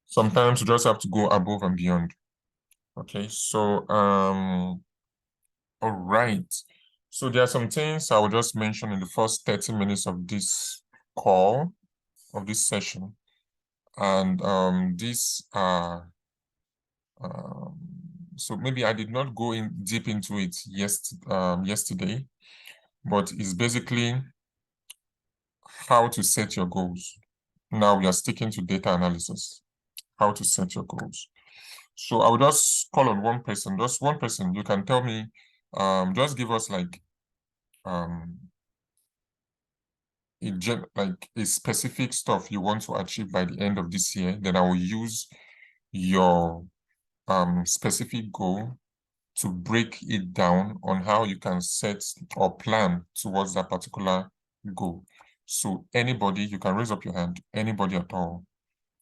Sometimes you just have to go above and beyond. Okay, so all right. So there are some things I will just mention in the first 30 minutes of this call, of this session. And these are so maybe I did not go in deep into it yesterday, but it's basically how to set your goals. Now we are sticking to data analysis, how to set your goals. So I will just call on one person, just one person. You can tell me, just give us like a specific stuff you want to achieve by the end of this year. Then I will use your specific goal to break it down on how you can set or plan towards that particular goal. So anybody, you can raise up your hand, anybody at all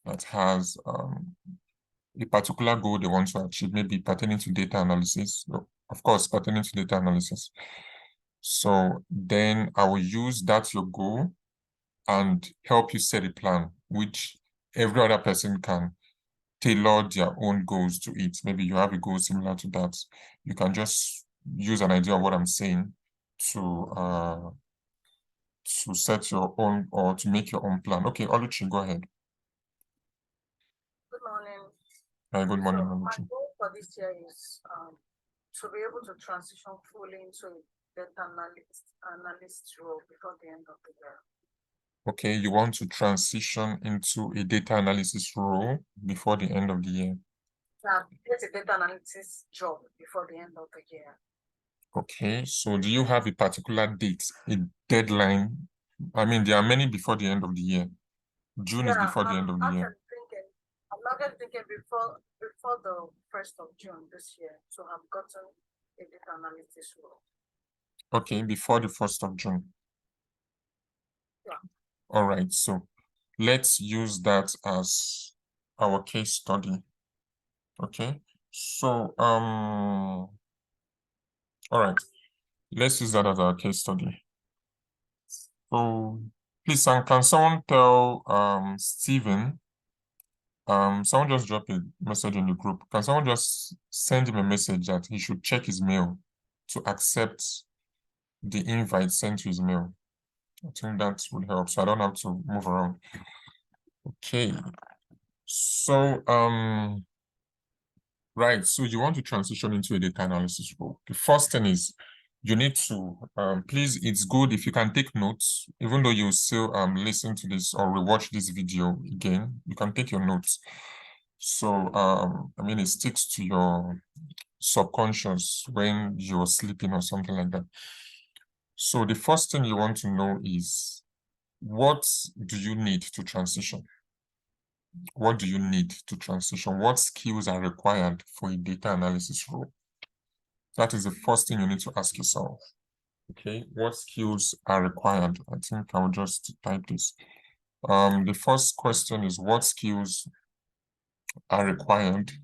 that has a particular goal they want to achieve, maybe pertaining to data analysis, of course, pertaining to data analysis. So then I will use that your goal and help you set a plan, which every other person can tailor their own goals to it. Maybe you have a goal similar to that. You can just use an idea of what I'm saying to set your own or to make your own plan. Okay, Oluchi, go ahead. Good morning. Hi, good morning, So my Oluchi. goal for this year is to be able to transition fully into a data analyst role before the end of the year. Okay, you want to transition into a data analysis role before the end of the year. Get a data analysis job before the end of the year. Okay, so do you have a particular date, a deadline? I mean, there are many before the end of the year. June is before the end of the year. I'm not just thinking before the 1st of June this year to have gotten a data analysis role. Okay, before the 1st of June. Yeah. All right, so let's use that as our case study. Okay, so all right, let's use that as our case study. So please, can someone tell Stephen, someone just dropped a message in the group. Can someone just send him a message that he should check his mail to accept the invite sent to his mail? I think that would help, so I don't have to move around. Okay, so right, so you want to transition into a data analysis role. The first thing is you need to please, it's good if you can take notes, even though you still listen to this or rewatch this video again, you can take your notes. So I mean, it sticks to your subconscious when you're sleeping or something like that. So the first thing you want to know is, what do you need to transition? What do you need to transition? What skills are required for a data analysis role? That is the first thing you need to ask yourself. Okay, what skills are required? I think I'll just type this. The first question is, what skills are required?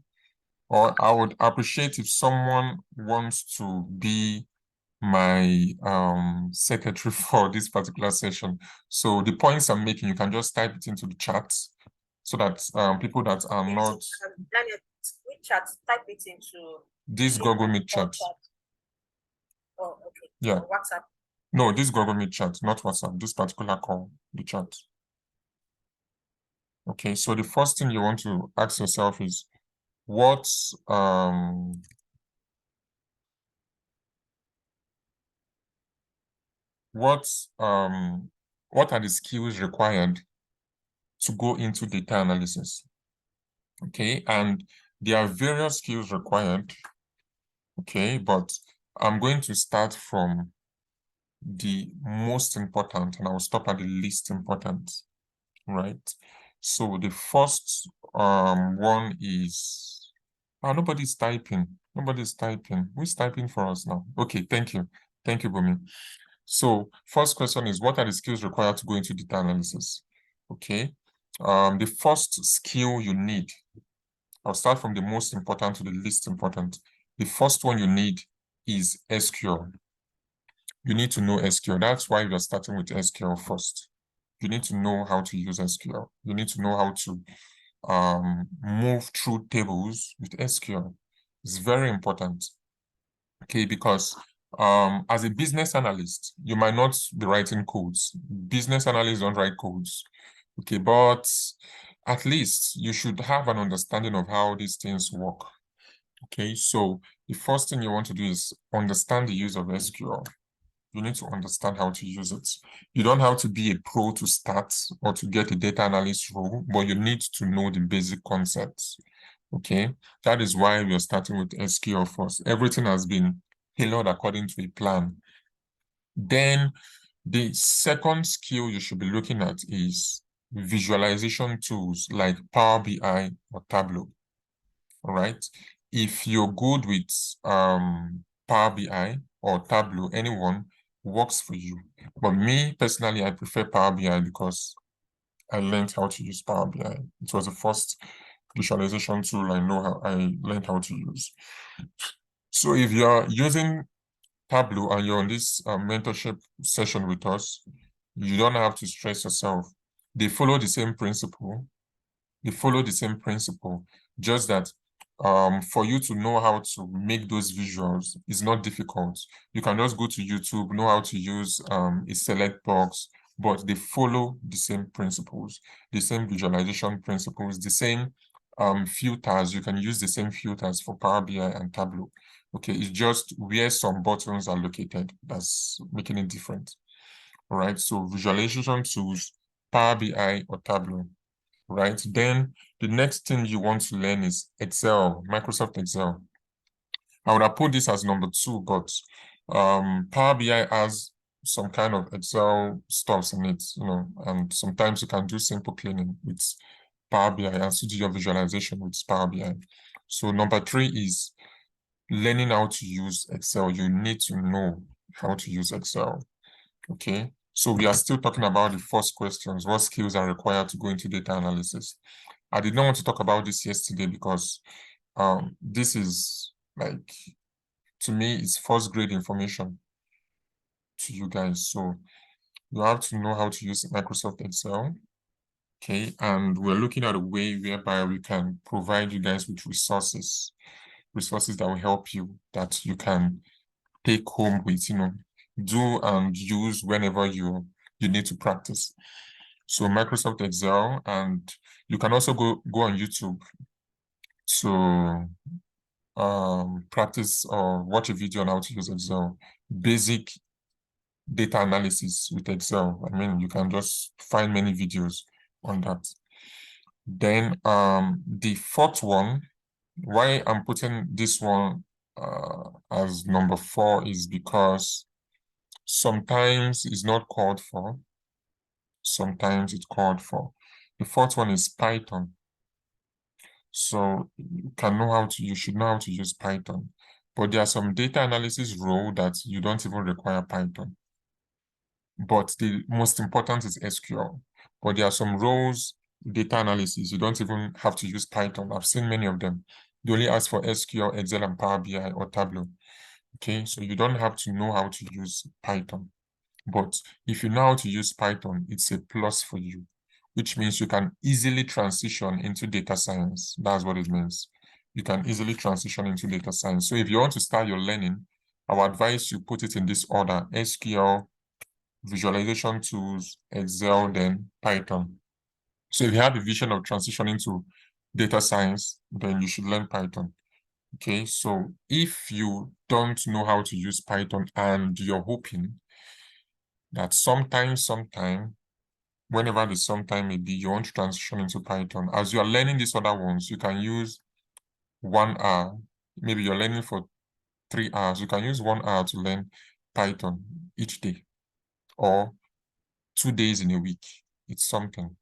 Or I would appreciate if someone wants to be my secretary for this particular session. So the points I'm making, you can just type it into the chat so that people that are not Daniel, which chat? Type it into this Google Meet chat. Oh, okay. Yeah. Or WhatsApp. No, this Google Meet chat, not WhatsApp, this particular call, the chat. Okay, so the first thing you want to ask yourself is, what are the skills required to go into data analysis? Okay, and there are various skills required. Okay, but I'm going to start from the most important and I'll stop at the least important, right? So the first one is, nobody's typing. Nobody's typing. Who's typing for us now? Okay, thank you. Thank you, Bumi. So first question is, what are the skills required to go into data analysis? Okay. The first skill you need, I'll start from the most important to the least important. The first one you need is SQL. You need to know SQL. That's why you're starting with SQL first. You need to know how to use SQL. You need to know how to move through tables with SQL. It's very important, okay, because as a business analyst, you might not be writing codes. Business analysts don't write codes, okay, but at least you should have an understanding of how these things work, okay? So the first thing you want to do is understand the use of SQL. You need to understand how to use it. You don't have to be a pro to start or to get a data analyst role, but you need to know the basic concepts, okay? That is why we are starting with SQL first. Everything has been tailored according to a plan. Then the second skill you should be looking at is visualization tools like Power BI or Tableau, all right? If you're good with Power BI or Tableau, anyone works for you. But me, personally, I prefer Power BI because I learned how to use Power BI. It was the first visualization tool I learned how to use. So if you're using Tableau and you're on this mentorship session with us, you don't have to stress yourself. They follow the same principle. Just that for you to know how to make those visuals is not difficult. You can just go to YouTube, know how to use a select box, but they follow the same principles, the same visualization principles, the same filters. You can use the same filters for Power BI and Tableau. Okay, it's just where some buttons are located that's making it different. All right, so visualization tools, Power BI or Tableau, right? Then the next thing you want to learn is Excel, Microsoft Excel. I would have put this as number 2, but Power BI has some kind of Excel stuffs in it, you know, and sometimes you can do simple cleaning with Power BI and do your visualization with Power BI. So number 3 is learning how to use Excel. You need to know how to use Excel, okay? So we are still talking about the first questions. What skills are required to go into data analysis? I did not want to talk about this yesterday because this is like, to me, it's first grade information to you guys. So you have to know how to use Microsoft Excel, okay? And we're looking at a way whereby we can provide you guys with resources that will help you, that you can take home with, you know, do and use whenever you need to practice. So Microsoft Excel, and you can also go on YouTube to practice or watch a video on how to use Excel. Basic data analysis with Excel. I mean, you can just find many videos on that. Then the fourth one, why I'm putting this one as number 4 is because sometimes it's not called for, sometimes it's called for. The fourth one is Python. So you should know how to use Python. But there are some data analysis role that you don't even require Python. But the most important is SQL. But there are some roles, data analysis, you don't even have to use Python. I've seen many of them. They only ask for SQL, Excel, and Power BI or Tableau. Okay, so you don't have to know how to use Python. But if you know how to use Python, it's a plus for you, which means you can easily transition into data science. That's what it means. You can easily transition into data science. So if you want to start your learning, I would advise you put it in this order: SQL, visualization tools, Excel, then Python. So if you have a vision of transitioning to data science, then you should learn Python. Okay, so if you don't know how to use Python and you're hoping that sometime, whenever the sometime may be, you want to transition into Python, as you are learning these other ones, you can use 1 hour. Maybe you're learning for 3 hours. You can use 1 hour to learn Python each day, or 2 days in a week. It's something.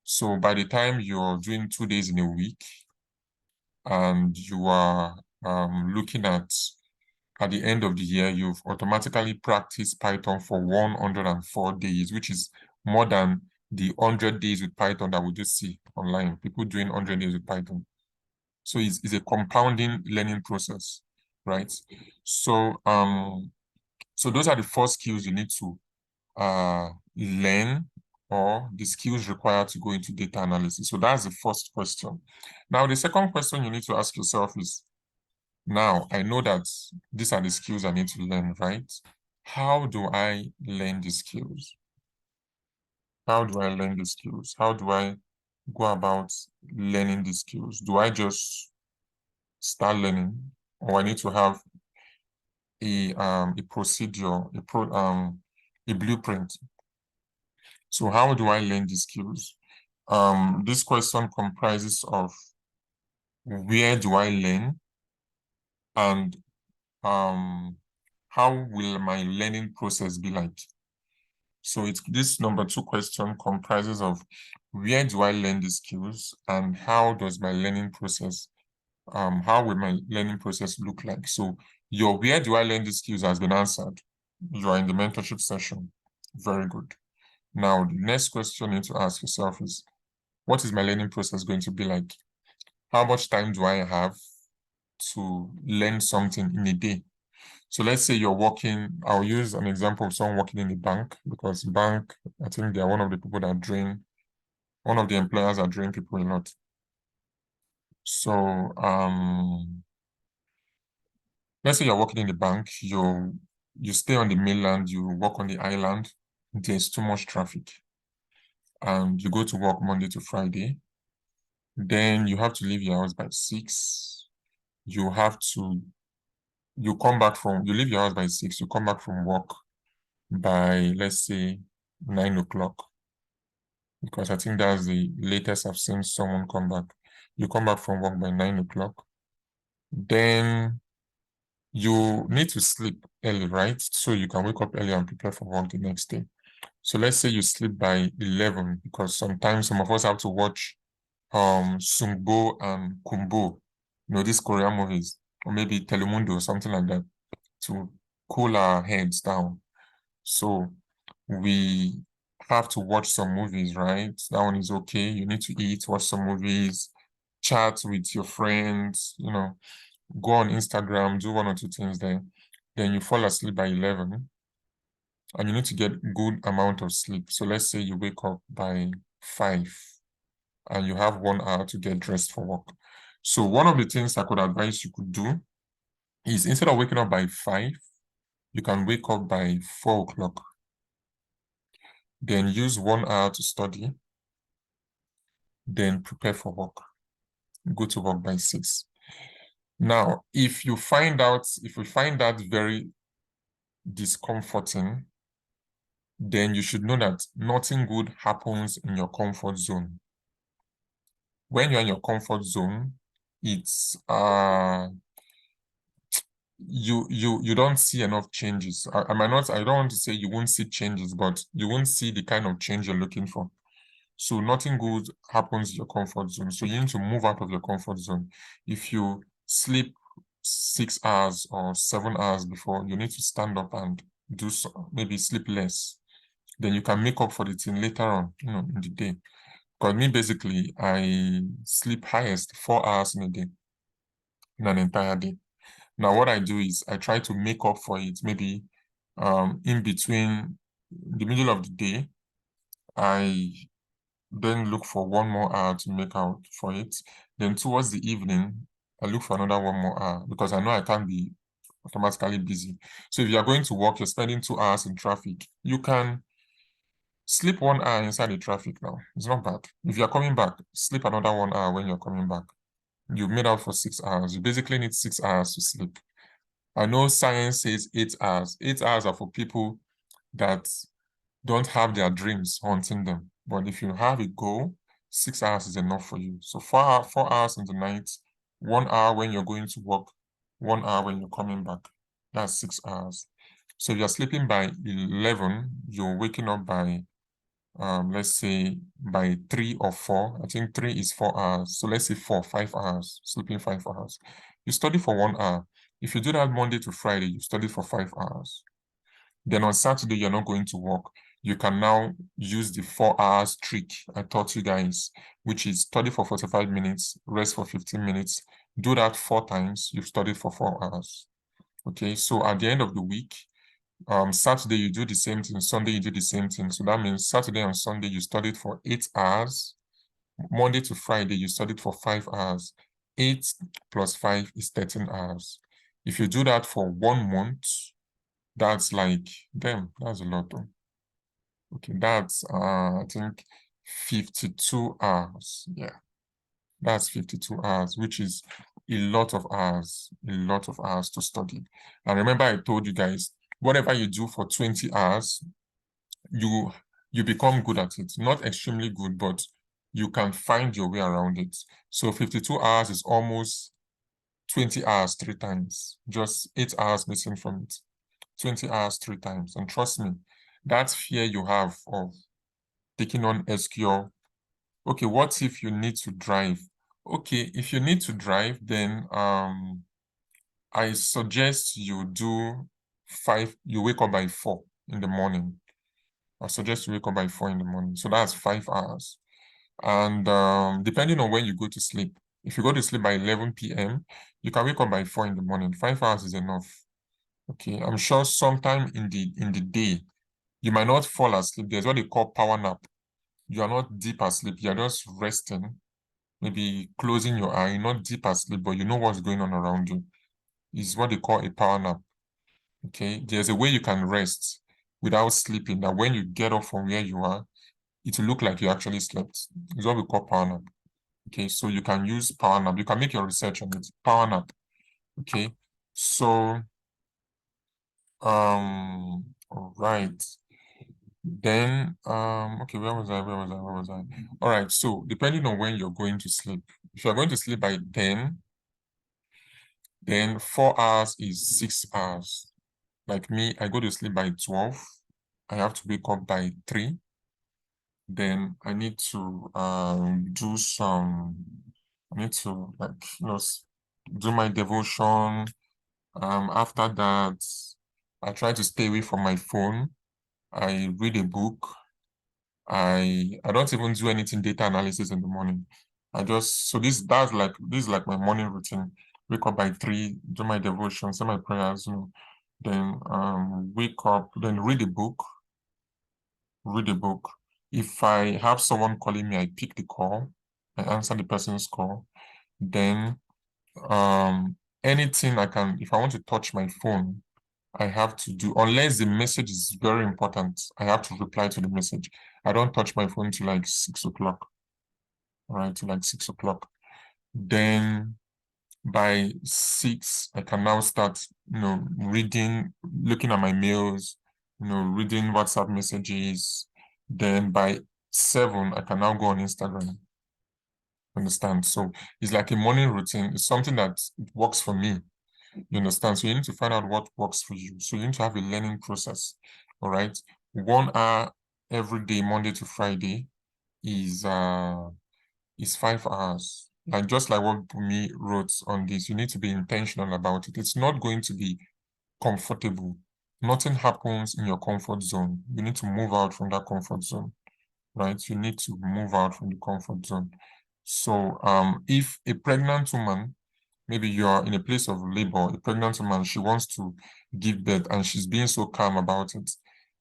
So by the time you're doing 2 days in a week and you are looking at the end of the year, you've automatically practiced Python for 104 days, which is more than the 100 days with Python that we just see online. People doing 100 days with Python. So it's a compounding learning process, right? So so those are the 4 skills you need to learn or the skills required to go into data analysis? So that's the first question. Now, the second question you need to ask yourself is, now I know that these are the skills I need to learn, right? How do I learn the skills? How do I learn the skills? How do I go about learning the skills? Do I just start learning, or I need to have a procedure, a blueprint? So how do I learn the skills? This question comprises of where do I learn, and how will my learning process be like? So it's this number 2 question comprises of where do I learn the skills, and how does my learning process, how will my learning process look like? So your where do I learn the skills has been answered. You are in the mentorship session. Very good. Now, the next question you need to ask yourself is, what is my learning process going to be like? How much time do I have to learn something in a day? So let's say you're working, I'll use an example of someone working in the bank, because bank, I think they're one of the people that drain, one of the employers that drain people a lot. So let's say you're working in the bank, you stay on the mainland, you work on the island, there's too much traffic, and you go to work Monday to Friday. Then you have to leave your house by 6. You leave your house by 6, you come back from work by, let's say, 9 o'clock, because I think that's the latest I've seen someone come back. You come back from work by 9 o'clock. Then you need to sleep early, right? So you can wake up early and prepare for work the next day. So let's say you sleep by 11, because sometimes some of us have to watch Sungbo and Kumbo, these Korean movies, or maybe Telemundo or something like that, to cool our heads down. So we have to watch some movies, right? That one is okay. You need to eat, watch some movies, chat with your friends, go on Instagram, do 1 or 2 things there. Then you fall asleep by 11, and you need to get good amount of sleep. So let's say you wake up by 5 and you have 1 hour to get dressed for work. So one of the things I could advise you could do is, instead of waking up by 5, you can wake up by 4 o'clock. Then use 1 hour to study, then prepare for work. Go to work by 6. Now, if you find that very discomforting, then you should know that nothing good happens in your comfort zone. When you're in your comfort zone, it's you don't see enough changes. I don't want to say you won't see changes, but you won't see the kind of change you're looking for. So nothing good happens in your comfort zone. So you need to move out of your comfort zone. If you sleep 6 hours or 7 hours before, you need to stand up and maybe sleep less. Then you can make up for the thing later on, in the day. Because me, basically, I sleep highest 4 hours in a day, in an entire day. Now, what I do is I try to make up for it, maybe in between the middle of the day. I then look for 1 more hour to make out for it. Then towards the evening, I look for another 1 more hour, because I know I can't be automatically busy. So if you're going to work, you're spending 2 hours in traffic, you can sleep 1 hour inside the traffic now. It's not bad. If you're coming back, sleep another 1 hour when you're coming back. You've made out for 6 hours. You basically need 6 hours to sleep. I know science says 8 hours. 8 hours are for people that don't have their dreams haunting them. But if you have a goal, 6 hours is enough for you. So 4 hours in the night, 1 hour when you're going to work, 1 hour when you're coming back. That's 6 hours. So if you're sleeping by 11, you're waking up by, let's say, by 3 or 4. I think 3 is 4 hours. So let's say 5 hours, sleeping 5 hours. You study for 1 hour. If you do that Monday to Friday, you study for 5 hours. Then on Saturday, you're not going to work. You can now use the 4 hours trick I taught you guys, which is study for 45 minutes, rest for 15 minutes. Do that 4 times, you've studied for 4 hours. Okay, so at the end of the week, Saturday you do the same thing, Sunday you do the same thing. So that means Saturday and Sunday you studied for 8 hours. Monday to Friday you studied for 5 hours. 8 plus 5 is 13 hours. If you do that for 1 month, that's like, damn, that's a lot though. Okay, that's I think 52 hours. Yeah, that's 52 hours, which is a lot of hours to study. And remember, I told you guys, whatever you do for 20 hours, you become good at it. Not extremely good, but you can find your way around it. So 52 hours is almost 20 hours 3 times, just 8 hours missing from it. 20 hours 3 times. And trust me, that fear you have of taking on SQL. Okay, what if you need to drive? Okay, if you need to drive, then I suggest you you wake up by 4 in the morning. I suggest you wake up by 4 in the morning. So that's 5 hours. And depending on when you go to sleep, if you go to sleep by 11 p.m., you can wake up by 4 in the morning. 5 hours is enough. Okay, I'm sure sometime in the day, you might not fall asleep. There's what they call power nap. You are not deep asleep. You're just resting, maybe closing your eye, not deep asleep, but you know what's going on around you. It's what they call a power nap. Okay, there's a way you can rest without sleeping, that when you get up from where you are, it will look like you actually slept. It's what we call power nap. Okay, so you can use power nap. You can make your research on it. Power nap. Okay, so all right. Then okay, where was I? All right, so depending on when you're going to sleep, if you're going to sleep by 10, then 4 hours is 6 hours. Like me, I go to sleep by 12. I have to wake up by 3. Then I need to do some, I need to do my devotion. After that, I try to stay away from my phone. I read a book. I don't even do anything data analysis in the morning. This is like my morning routine. Wake up by 3, do my devotion, say my prayers, then wake up, then read a book. If I have someone calling me, I pick the call, I answer the person's call. Then anything I can, if I want to touch my phone, I have to do, unless the message is very important, I have to reply to the message. I don't touch my phone till like 6 o'clock. All right, till like 6 o'clock. Then by 6, I can now start, reading, looking at my mails, reading WhatsApp messages. Then by 7, I can now go on Instagram. Understand? So it's like a morning routine. It's something that works for me. You understand? So you need to find out what works for you. So you need to have a learning process. All right. 1 hour every day, Monday to Friday, is 5 hours. Like just like what Bumi wrote on this, you need to be intentional about it. It's not going to be comfortable. Nothing happens in your comfort zone. You need to move out from that comfort zone, right? You need to move out from the comfort zone. So if a pregnant woman, maybe you are in a place of labor, a pregnant woman, she wants to give birth and she's being so calm about it,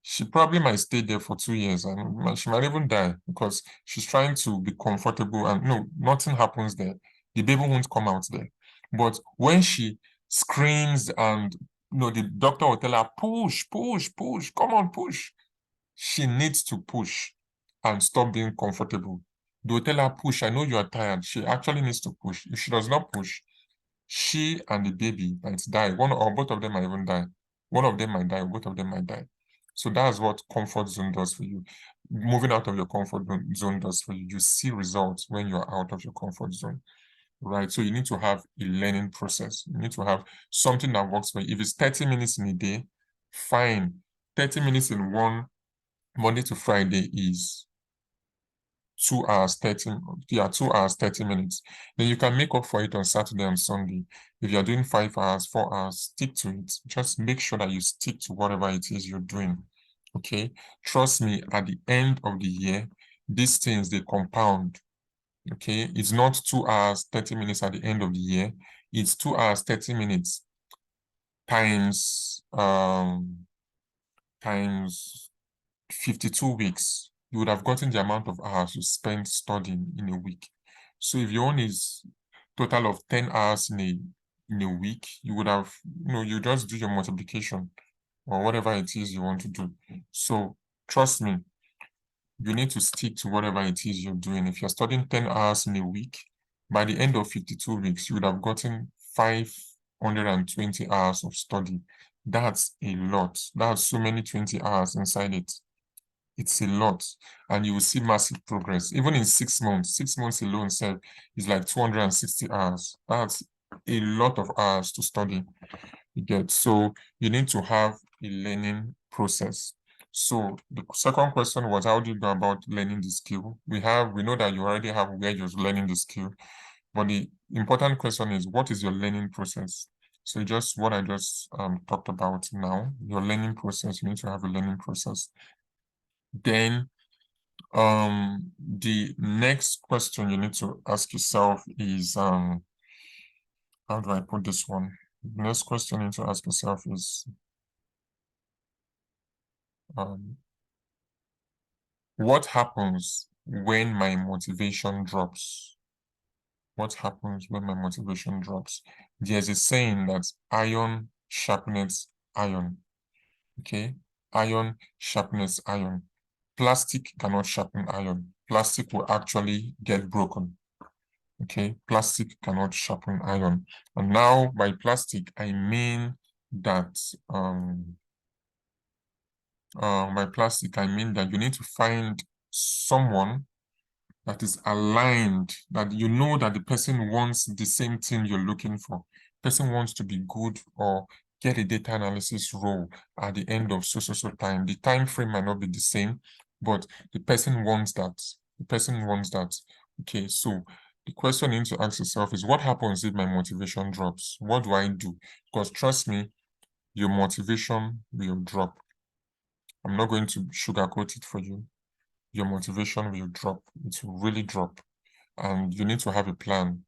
she probably might stay there for 2 years and she might even die because she's trying to be comfortable and no, nothing happens there. The baby won't come out there. But when she screams and the doctor will tell her, push, come on, push. She needs to push and stop being comfortable. They'll tell her, push, I know you are tired. She actually needs to push. If she does not push, she and the baby might die. One or both of them might even die. One of them might die, both of them might die. So that's what comfort zone does for you. Moving out of your comfort zone does for you. You see results when you're out of your comfort zone, right? So you need to have a learning process. You need to have something that works for you. If it's 30 minutes in a day, fine. 30 minutes in one Monday to Friday is 2 hours 30, 2 hours 30 minutes. Then you can make up for it on Saturday and Sunday. If you're doing 5 hours, 4 hours, stick to it. Just make sure that you stick to whatever it is you're doing. Okay, trust me, at the end of the year, these things, they compound. Okay, it's not 2 hours 30 minutes at the end of the year. It's 2 hours 30 minutes times times 52 weeks, you would have gotten the amount of hours you spent studying in a week. So if your own is total of 10 hours in a week, you would have, you just do your multiplication or whatever it is you want to do. So trust me, you need to stick to whatever it is you're doing. If you're studying 10 hours in a week, by the end of 52 weeks, you would have gotten 520 hours of study. That's a lot. That's so many 20 hours inside it. It's a lot, and you will see massive progress. Even in 6 months, 6 months alone is like 260 hours. That's a lot of hours to study. You get, so you need to have a learning process. So the second question was, how do you go about learning the skill? We know that you already have where you're learning the skill, but the important question is, what is your learning process? So just what I just talked about now, your learning process, you need to have a learning process. Then the next question you need to ask yourself is, how do I put this one? The next question you need to ask yourself is, what happens when my motivation drops? What happens when my motivation drops? There's a saying that iron sharpens iron. Okay, iron sharpens iron. Plastic cannot sharpen iron. Plastic will actually get broken. Okay, plastic cannot sharpen iron. And now by plastic, I mean that by plastic, I mean that you need to find someone that is aligned, that you know that the person wants the same thing you're looking for. Person wants to be good or get a data analysis role at the end of so time. The time frame might not be the same, but the person wants that. The person wants that. Okay, so the question you need to ask yourself is, what happens if my motivation drops? What do I do? Because trust me, your motivation will drop. I'm not going to sugarcoat it for you. Your motivation will drop. It will really drop. And you need to have a plan.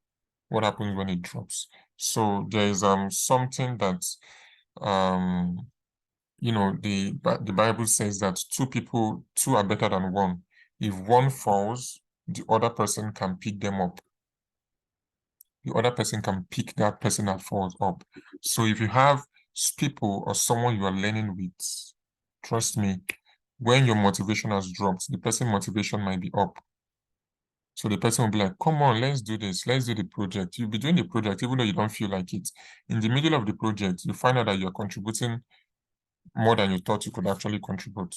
What happens when it drops? So there is something that the Bible says that two are better than one. If one falls, the other person can pick them up. The other person can pick that person that falls up. So if you have people or someone you are learning with, trust me, when your motivation has dropped, the person motivation might be up. So the person will be like, come on, let's do this. Let's do the project. You'll be doing the project even though you don't feel like it. In the middle of the project, you find out that you're contributing more than you thought you could actually contribute.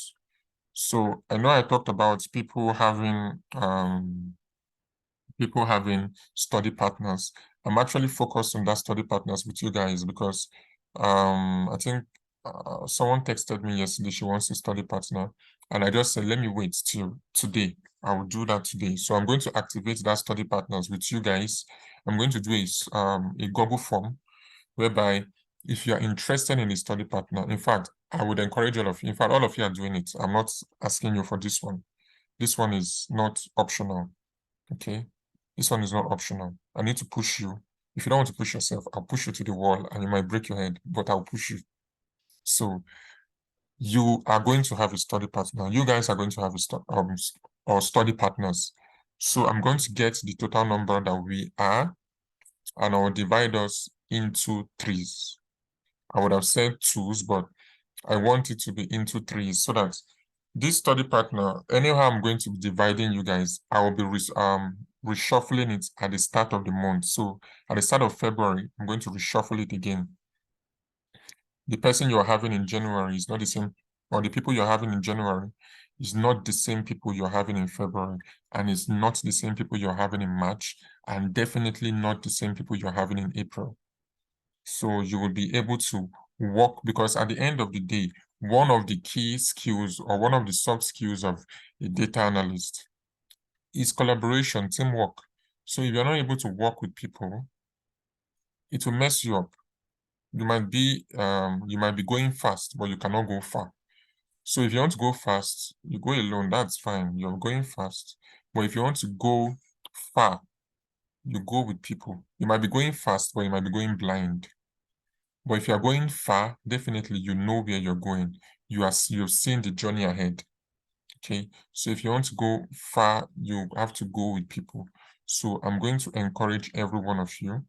So I know I talked about people having study partners. I'm actually focused on that study partners with you guys because I think someone texted me yesterday, she wants a study partner, and I just said, let me wait till today. I will do that today. So I'm going to activate that study partners with you guys. I'm going to do a Google form whereby if you are interested in a study partner, in fact, I would encourage all of you. In fact, all of you are doing it. I'm not asking you for this one. This one is not optional. Okay. This one is not optional. I need to push you. If you don't want to push yourself, I'll push you to the wall and you might break your head, but I'll push you. So you are going to have a study partner. You guys are going to have a study partners. So I'm going to get the total number that we are, and I'll divide us into threes. I would have said twos, but I want it to be into threes so that this study partner, anyhow I'm going to be dividing you guys, I will be reshuffling it at the start of the month. So at the start of February, I'm going to reshuffle it again. The person you're having in January is not the same, or the people you're having in January is not the same people you're having in February, and it's not the same people you're having in March, and definitely not the same people you're having in April. So you will be able to work, because at the end of the day, one of the key skills or one of the soft skills of a data analyst is collaboration, teamwork. So if you're not able to work with people, it will mess you up. You might be going fast, but you cannot go far. So if you want to go fast, you go alone, that's fine. You're going fast. But if you want to go far, you go with people. You might be going fast, but you might be going blind. But if you're going far, definitely you know where you're going. you've seen the journey ahead. Okay, so if you want to go far, you have to go with people. So I'm going to encourage every one of you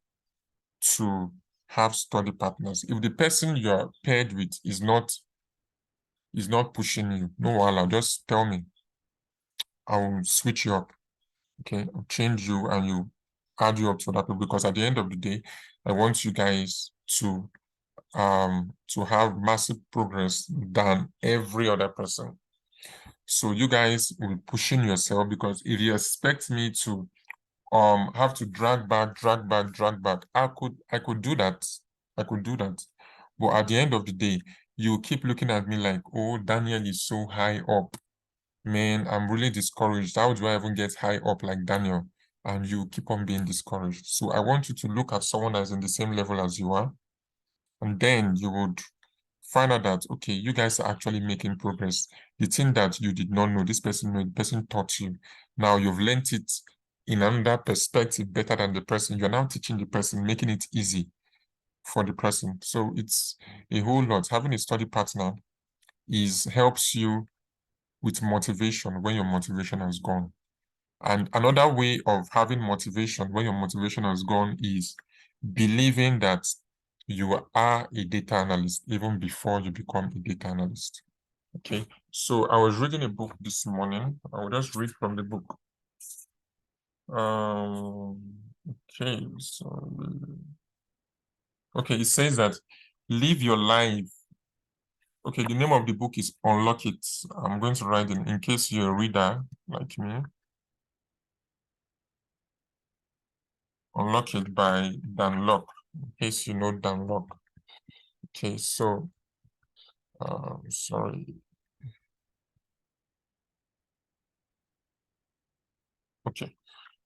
to have study partners. If the person you are paired with is not pushing you, no wahala, just tell me. I will switch you up. Okay, I'll change you and you add you up to that, because at the end of the day, I want you guys to have massive progress than every other person. So you guys will be pushing yourself, because if you expect me to have to drag back, I could do that. I could do that. But at the end of the day, you keep looking at me like, oh, Daniel is so high up. Man, I'm really discouraged. How do I even get high up like Daniel? And you keep on being discouraged. So I want you to look at someone that's in the same level as you are. And then you would find out that, okay, you guys are actually making progress. The thing that you did not know, this person knew, the person taught you. Now you've learned it in another perspective better than the person. You're now teaching the person, making it easy for the person. So it's a whole lot. Having a study partner helps you with motivation when your motivation has gone. And another way of having motivation when your motivation has gone is believing that you are a data analyst even before you become a data analyst. Okay, so I was reading a book this morning. I will just read from the book. Okay, so it says that live your life. Okay, the name of the book is Unlock It. I'm going to write it in case you're a reader like me. Unlock It by Dan Lok, in case you know Dan Lok. Okay, so sorry. Okay,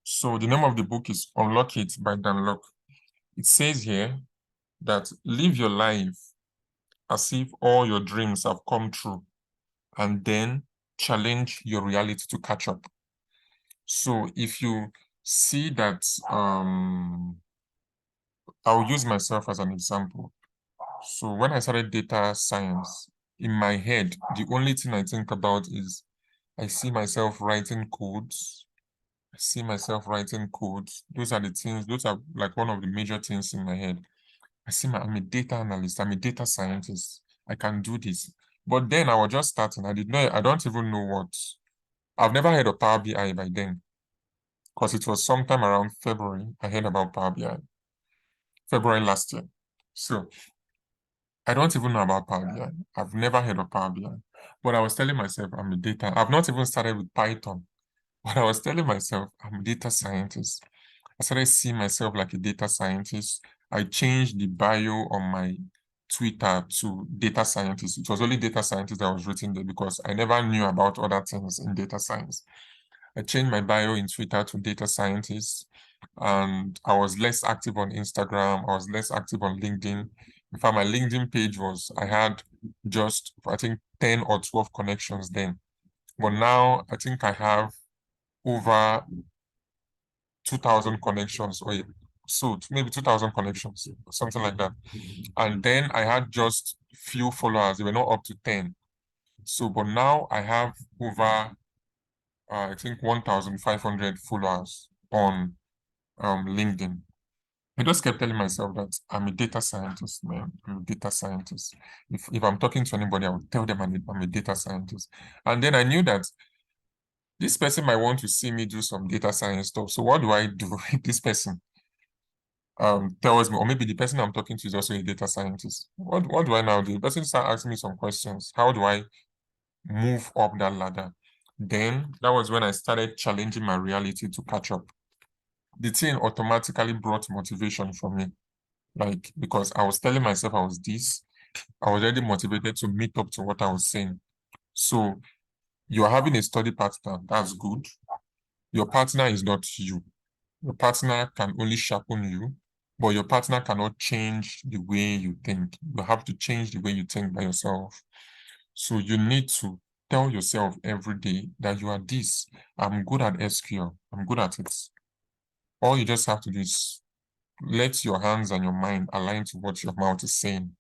so the name of the book is Unlock It by Dan Lok. It says here that live your life as if all your dreams have come true, and then challenge your reality to catch up. So if you see that, I'll use myself as an example. So when I started data science, in my head, the only thing I think about is I see myself writing codes. I see myself writing codes. Those are the things, those are like one of the major things in my head. I'm a data analyst, I'm a data scientist. I can do this. But then I was just starting. I don't even know what. I've never heard of Power BI by then, because it was sometime around February I heard about Power BI. February last year. So I don't even know about Power BI. I've never heard of Power BI. But I was telling myself I'm a data. I've not even started with Python. But I was telling myself I'm a data scientist. I started seeing myself like a data scientist. I changed the bio on my Twitter to data scientist. It was only data scientist that was written there, because I never knew about other things in data science. I changed my bio in Twitter to data scientist, and I was less active on Instagram. I was less active on LinkedIn. In fact, my LinkedIn page I had just, I think, 10 or 12 connections then. But now I think I have over 2,000 connections, or so maybe 2,000 connections, something like that. And then I had just few followers. They were not up to 10. So, but now I have over, I think 1,500 followers on LinkedIn. I just kept telling myself that I'm a data scientist, man. I'm a data scientist. If I'm talking to anybody, I will tell them I'm a data scientist. And then I knew that this person might want to see me do some data science stuff. So what do I do if this person tells me, or maybe the person I'm talking to is also a data scientist? What do I now do? The person start asking me some questions. How do I move up that ladder? Then that was when I started challenging my reality to catch up. The thing automatically brought motivation for me. Like, because I was telling myself I was this, I was already motivated to meet up to what I was saying. So you're having a study partner, that's good. Your partner is not you. Your partner can only sharpen you, but your partner cannot change the way you think. You have to change the way you think by yourself. So you need to tell yourself every day that you are this. I'm good at SQL. I'm good at it. All you just have to do is let your hands and your mind align to what your mouth is saying.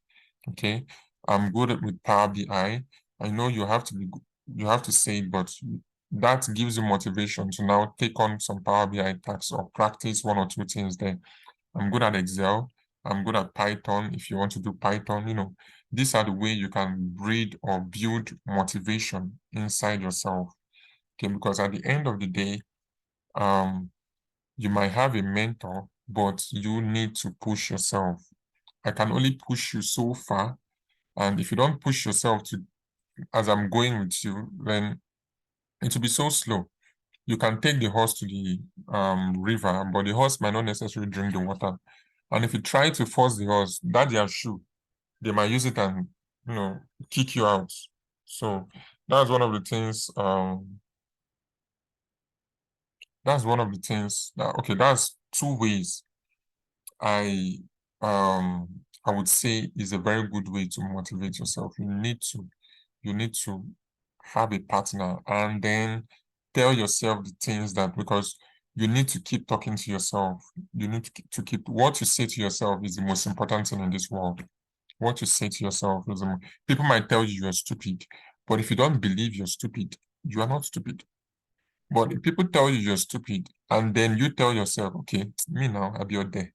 Okay. I'm good with Power BI. I know you have to say it, but that gives you motivation to now take on some Power BI tasks or practice one or two things there. I'm good at Excel. I'm good at Python. If you want to do Python, these are the way you can breed or build motivation inside yourself. Okay, because at the end of the day, you might have a mentor, but you need to push yourself. I can only push you so far. And if you don't push yourself to, as I'm going with you, then it will be so slow. You can take the horse to the river, but the horse might not necessarily drink the water. And if you try to force the horse, that their shoe, they might use it and kick you out. So that's one of the things. That's one of the things that that's two ways I would say is a very good way to motivate yourself. You need to have a partner and then tell yourself the things that, because you need to keep talking to yourself. You need to keep what you say to yourself is the most important thing in this world. What you say to yourself is people might tell you you're stupid, but if you don't believe you're stupid, you are not stupid. But if people tell you you're stupid and then you tell yourself, okay, me now, I'll be out there.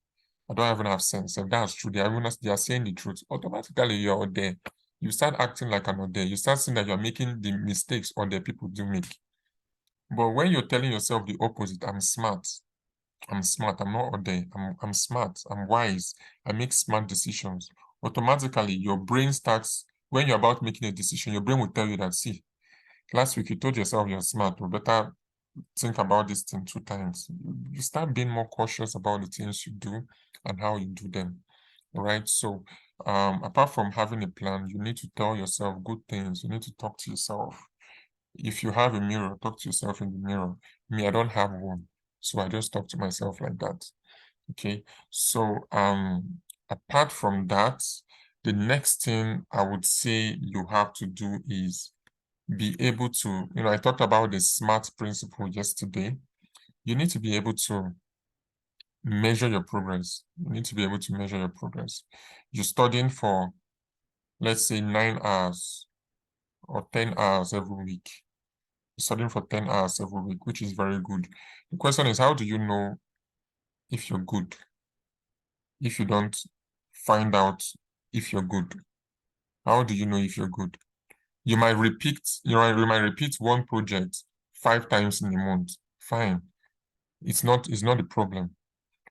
I don't even have sense. If that's true, they are saying the truth. Automatically, you're out there. You start acting like an out there. You start seeing that you're making the mistakes other people do make. But when you're telling yourself the opposite, I'm smart. I'm smart. I'm not out there. I'm smart. I'm wise. I make smart decisions. Automatically, your brain starts, when you're about making a decision, your brain will tell you that, see, last week you told yourself you're smart, but better think about this thing 2 times. You start being more cautious about the things you do and how you do them. All right. So apart from having a plan, you need to tell yourself good things. You need to talk to yourself. If you have a mirror, talk to yourself in the mirror. Me, I don't have one. So I just talk to myself like that. Okay. So apart from that, the next thing I would say you have to do is be able to, I talked about the SMART principle yesterday. You need to be able to measure your progress. You need to be able to measure your progress. You're studying for, let's say, 9 hours or 10 hours every week. You're studying for 10 hours every week, which is very good. The question is, how do you know if you're good? If you don't find out if you're good, how do you know if you're good? You might repeat one project 5 times in a month. Fine. It's not a problem,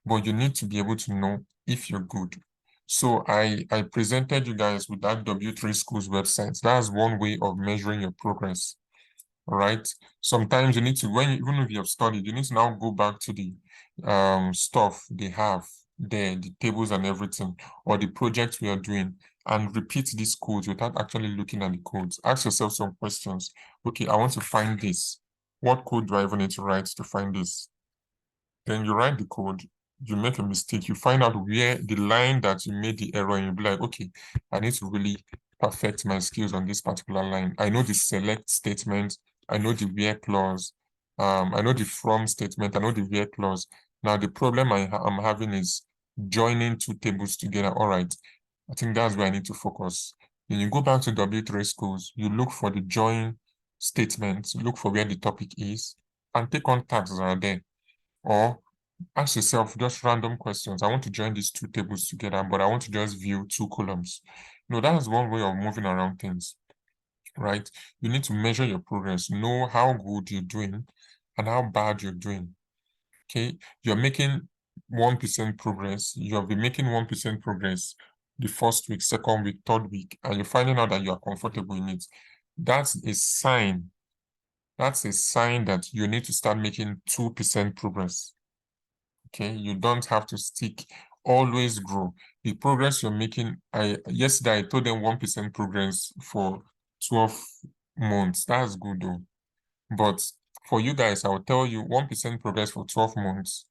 but you need to be able to know if you're good. So I presented you guys with that W3 Schools website. That's one way of measuring your progress. All right. Sometimes you need to, even if you have studied, you need to now go back to the stuff they have there, the tables and everything, or the projects we are doing, and repeat these codes without actually looking at the codes. Ask yourself some questions. Okay, I want to find this. What code do I even need to write to find this? Then you write the code, you make a mistake, you find out where the line that you made the error, and you'll be like, okay, I need to really perfect my skills on this particular line. I know the select statement, I know the where clause, I know the from statement, I know the where clause. Now the problem I'm having is joining two tables together. All right, I think that's where I need to focus. Then you go back to W3 Schools, you look for the join statement, look for where the topic is, and take on tags that are there. Or ask yourself just random questions. I want to join these two tables together, but I want to just view 2 columns. No, that's one way of moving around things, right? You need to measure your progress, know how good you're doing and how bad you're doing. Okay, you're making 1% progress. You have been making 1% progress the first week, second week, third week, and you're finding out that you are comfortable in it. That's a sign. That's a sign that you need to start making 2% progress. Okay, you don't have to stick, always grow. The progress you're making, yesterday I told them 1% progress for 12 months. That's good though. But for you guys, I will tell you 1% progress for 12 months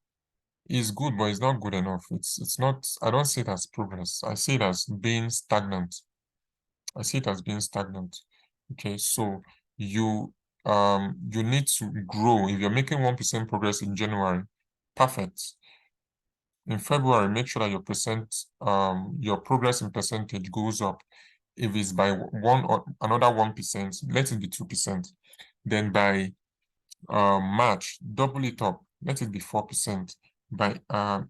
is good, but it's not good enough. It's not, I don't see it as progress. I see it as being stagnant. I see it as being stagnant. Okay, so you need to grow. If you're making 1% progress in January, perfect. In February, make sure that your progress in percentage goes up. if it's by one or another 1%, let it be 2%. Then by March, double it up, let it be 4%. By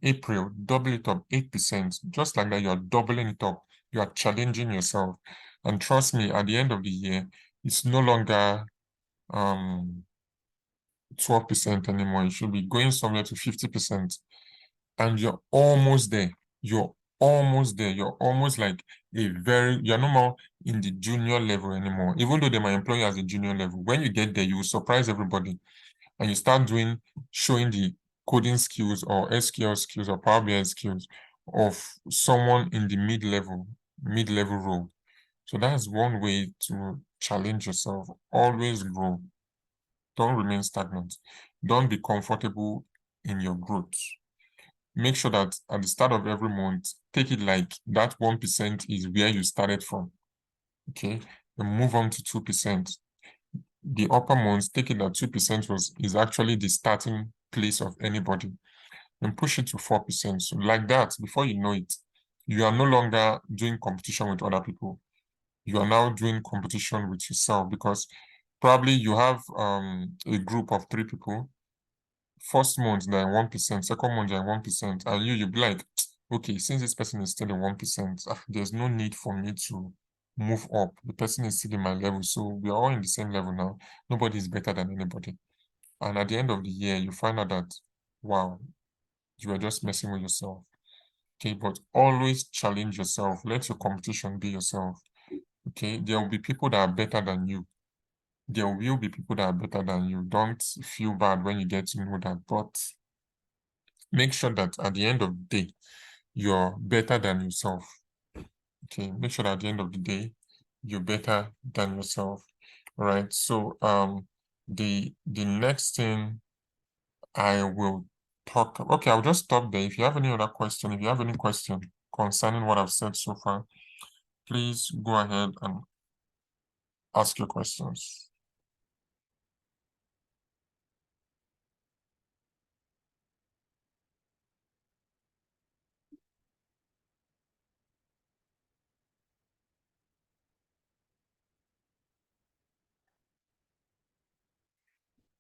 April, double it up 8%. Just like that, you're doubling it up. You are challenging yourself. And trust me, at the end of the year, it's no longer 12% anymore. You should be going somewhere to 50%. And you're almost there. You're almost there. You're almost like you're no more in the junior level anymore. Even though they might employ you as a junior level, when you get there, you will surprise everybody. And you start showing the coding skills or SQL skills or Power BI skills of someone in the mid-level role. So that's one way to challenge yourself. Always grow. Don't remain stagnant. Don't be comfortable in your growth. Make sure that at the start of every month, take it like that 1% is where you started from. Okay, then move on to 2%. The upper months, take it that 2% is actually the starting place of anybody, and push it to 4%. So like that, before you know it, you are no longer doing competition with other people. You are now doing competition with yourself, because probably you have a group of 3 people. First month they're 1%, second month they're 1%, and you'll be like, okay, since this person is still in 1%, there's no need for me to move up. The person is still in my level, so we are all in the same level now. Nobody is better than anybody. And at the end of the year, you find out that, wow, you are just messing with yourself. Okay, but always challenge yourself. Let your competition be yourself. Okay, there will be people that are better than you. There will be people that are better than you. Don't feel bad when you get to know that, but make sure that at the end of the day, you're better than yourself. Okay, make sure that at the end of the day, you're better than yourself. All right. So the next thing I will talk, okay, I'll just stop there. If you have any other question, if you have any question concerning what I've said so far, please go ahead and ask your questions.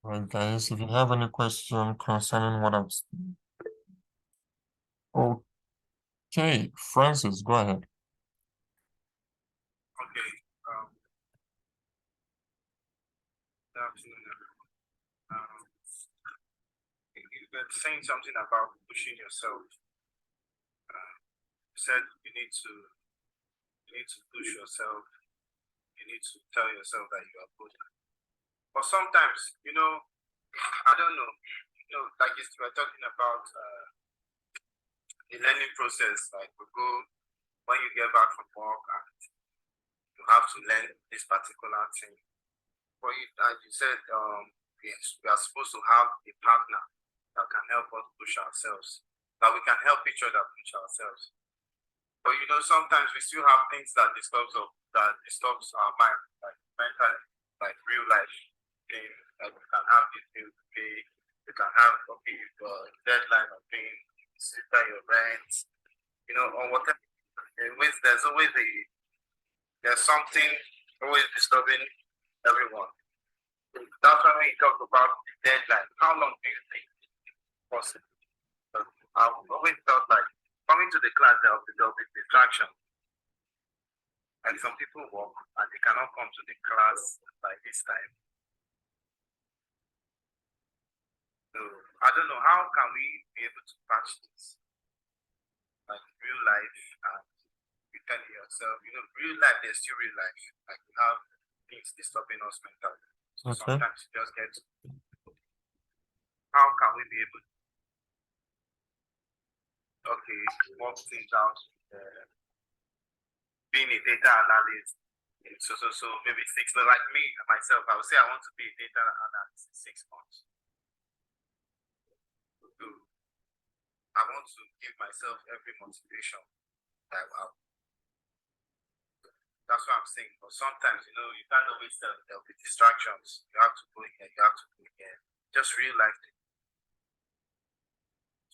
All right, guys, if you have any question concerning what I've... Okay, Francis, go ahead. Okay. Good afternoon, everyone. You've been saying something about pushing yourself. You said you need to push yourself. You need to tell yourself that you are good. But sometimes, I don't know. Like we're talking about the learning process. Like when you get back from work and you have to learn this particular thing. But as you said, yes, we are supposed to have a partner that can help us push ourselves, that we can help each other push ourselves. But sometimes we still have things that disturbs our mind, like mentally, like real life things. Like we can have this bill to pay, we can have deadline of paying, your rent, or whatever. There's something always disturbing everyone. That's when we talk about the deadline. How long do you think it's possible? I've always felt like coming to the class, there'll be distraction. Like some people work and they cannot come to the class by this time. So I don't know, how can we be able to patch this? Like real life, and you tell yourself, real life, there's still real life. Like we have things disturbing us mentally. So sometimes you just get, how can we be able to work things out, being a data analyst? So maybe 6 months, like me myself, I would say I want to be a data analyst in 6 months. So I want to give myself every motivation that I have. That's what I'm saying. But sometimes, you can't always tell. There'll be distractions. You have to go here, you have to go here. Just real life thing.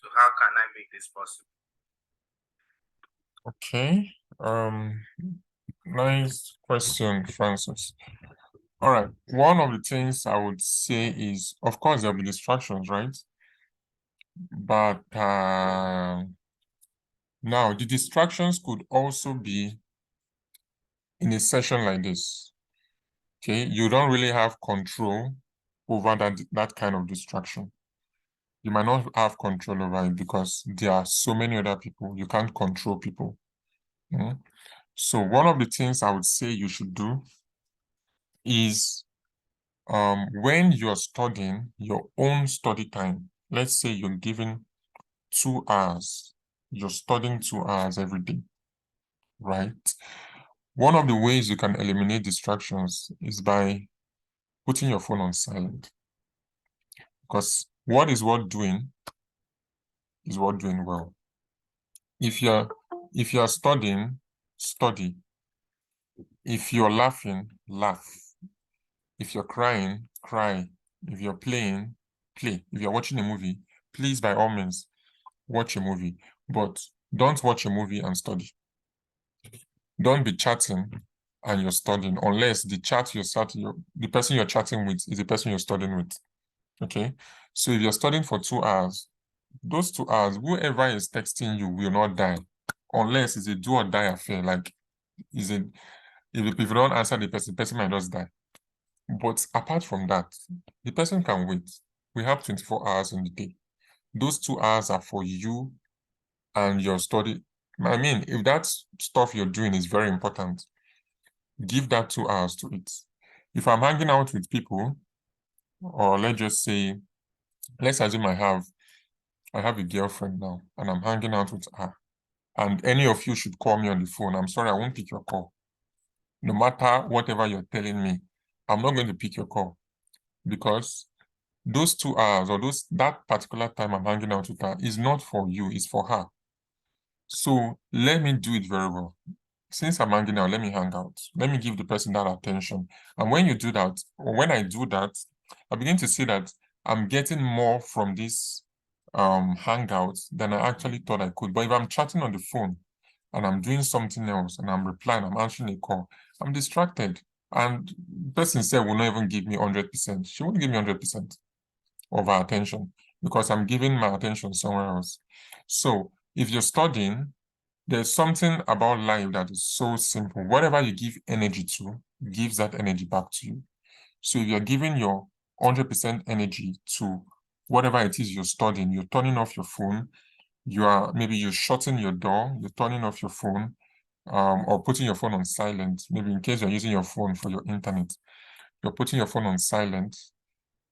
So how can I make this possible? Okay. Nice question, Francis. All right. One of the things I would say is, of course, there'll be distractions, right? But now the distractions could also be in a session like this. Okay, you don't really have control over that kind of distraction. You might not have control over it because there are so many other people. You can't control people. So one of the things I would say you should do is when you're studying your own study time, let's say you're given 2 hours, you're studying 2 hours every day, right? One of the ways you can eliminate distractions is by putting your phone on silent. Because what is worth doing is worth doing well. If you're studying, study. If you're laughing, laugh. If you're crying, cry. If you're playing, play. If you're watching a movie, please, by all means, watch a movie. But don't watch a movie and study. Don't be chatting and you're studying unless the person you're chatting with is the person you're studying with. Okay? So if you're studying for 2 hours, those 2 hours, whoever is texting you will not die unless it's a do or die affair. Like, if you don't answer the person might just die. But apart from that, the person can wait. We have 24 hours in the day. Those 2 hours are for you and your study. I mean, if that stuff you're doing is very important, give that 2 hours to it. If I'm hanging out with people, or let's assume I have a girlfriend now and I'm hanging out with her, and any of you should call me on the phone, I'm sorry, I won't pick your call. No matter whatever you're telling me, I'm not going to pick your call because those 2 hours or that particular time I'm hanging out with her is not for you, it's for her. So let me do it very well. Since I'm hanging out, let me hang out. Let me give the person that attention. And when you do that, or when I do that, I begin to see that I'm getting more from this hangout than I actually thought I could. But if I'm chatting on the phone and I'm doing something else and I'm replying, I'm answering a call, I'm distracted. And the person said will not even give me 100%. She won't give me 100% of her attention because I'm giving my attention somewhere else. So if you're studying, there's something about life that is so simple. Whatever you give energy to gives that energy back to you. So if you're giving your 100% energy to whatever it is you're studying, you're turning off your phone, maybe you're shutting your door, you're turning off your phone, or putting your phone on silent. Maybe in case you're using your phone for your internet, you're putting your phone on silent.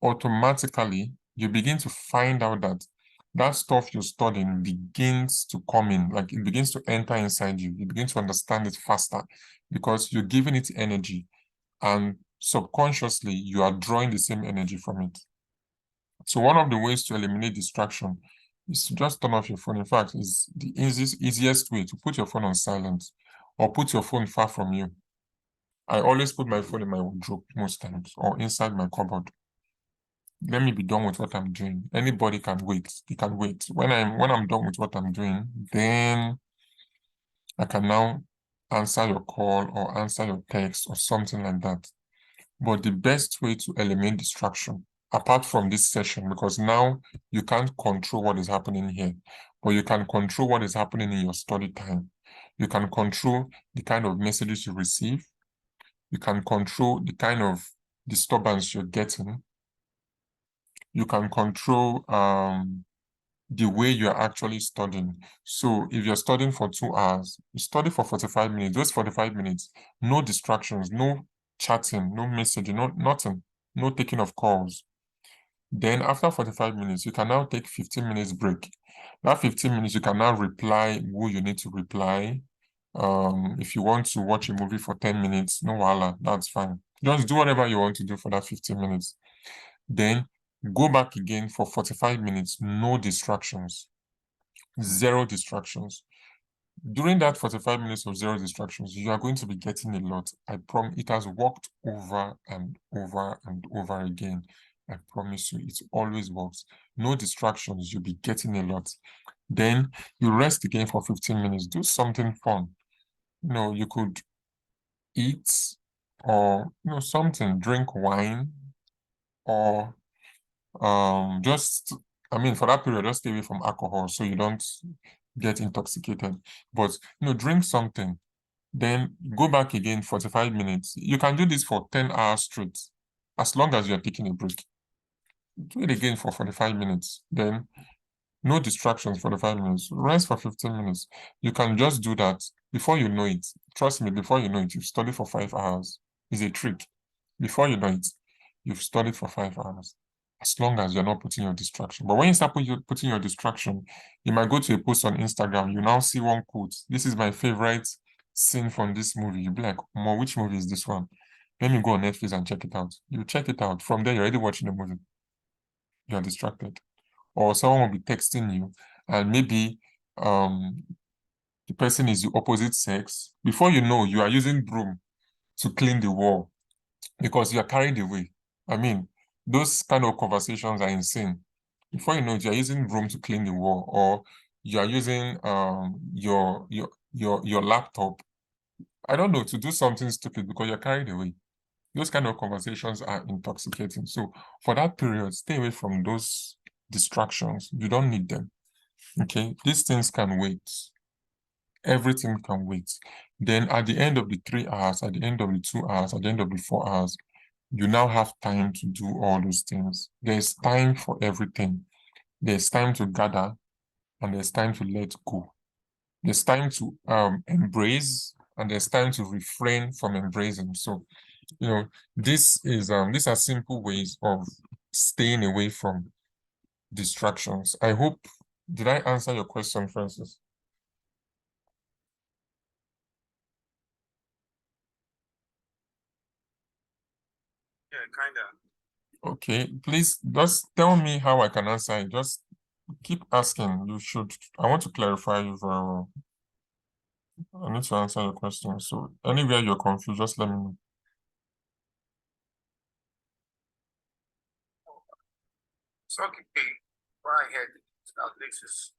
Automatically, you begin to find out that stuff you're studying begins to come in, like it begins to enter inside you. You begin to understand it faster because you're giving it energy and subconsciously you are drawing the same energy from it. So one of the ways to eliminate distraction is to just turn off your phone. In fact, it's the easiest way to put your phone on silent or put your phone far from you. I always put my phone in my wardrobe most times or inside my cupboard. Let me be done with what I'm doing. Anybody can wait. They can wait. When I'm done with what I'm doing, then I can now answer your call or answer your text or something like that. But the best way to eliminate distraction, apart from this session, because now you can't control what is happening here, but you can control what is happening in your study time. You can control the kind of messages you receive. You can control the kind of disturbance you're getting. You can control the way you're actually studying. So if you're studying for 2 hours, you study for 45 minutes. Those 45 minutes, no distractions, no chatting, no messaging, nothing, no taking of calls. Then after 45 minutes, you can now take 15 minutes break. That 15 minutes, you can now reply who you need to reply. If you want to watch a movie for 10 minutes, no wahala, that's fine. Just do whatever you want to do for that 15 minutes. Then go back again for 45 minutes, no distractions, 0 distractions. During that 45 minutes of 0 distractions, you are going to be getting a lot. I promise it has worked over and over and over again. I promise you, it always works. No distractions, you'll be getting a lot. Then you rest again for 15 minutes. Do something fun. You could eat or something, drink wine, or just, I mean, for that period, just stay away from alcohol so you don't get intoxicated. But drink something, then go back again 45 minutes. You can do this for 10 hours straight, as long as you're taking a break. Do it again for 45 minutes, then no distractions for the 5 minutes, rest for 15 minutes. You can just do that. Before you know it, trust me, before you know it, you've studied for 5 hours. It's a trick. Before you know it, you've studied for 5 hours, as long as you're not putting your distraction. But when you start putting your distraction, you might go to a post on Instagram, you now see one quote. This is my favorite scene from this movie. You'll be like, Mo, which movie is this one? Let me go on Netflix and check it out. You check it out. From there, you're already watching the movie. You're distracted. Or someone will be texting you, and maybe the person is the opposite sex. Before you know, you are using broom to clean the wall because you are carried away. I mean, those kind of conversations are insane. Before you know it, you are using broom to clean the wall, or you are using your laptop, I don't know, to do something stupid because you're carried away. Those kind of conversations are intoxicating. So for that period, stay away from those distractions. You don't need them. Okay, these things can wait. Everything can wait. Then at the end of the 3 hours, at the end of the 2 hours, at the end of the 4 hours, you now have time to do all those things. There's time for everything. There's time to gather, and there's time to let go. There's time to embrace, and there's time to refrain from embracing. So, these are simple ways of staying away from distractions. I hope, did I answer your question, Francis? Yeah, kind of. Okay, please just tell me how I can answer it. Just keep asking. I want to clarify you very well. I need to answer your question. So anywhere you're confused, just let me know. So okay, go ahead. At least it's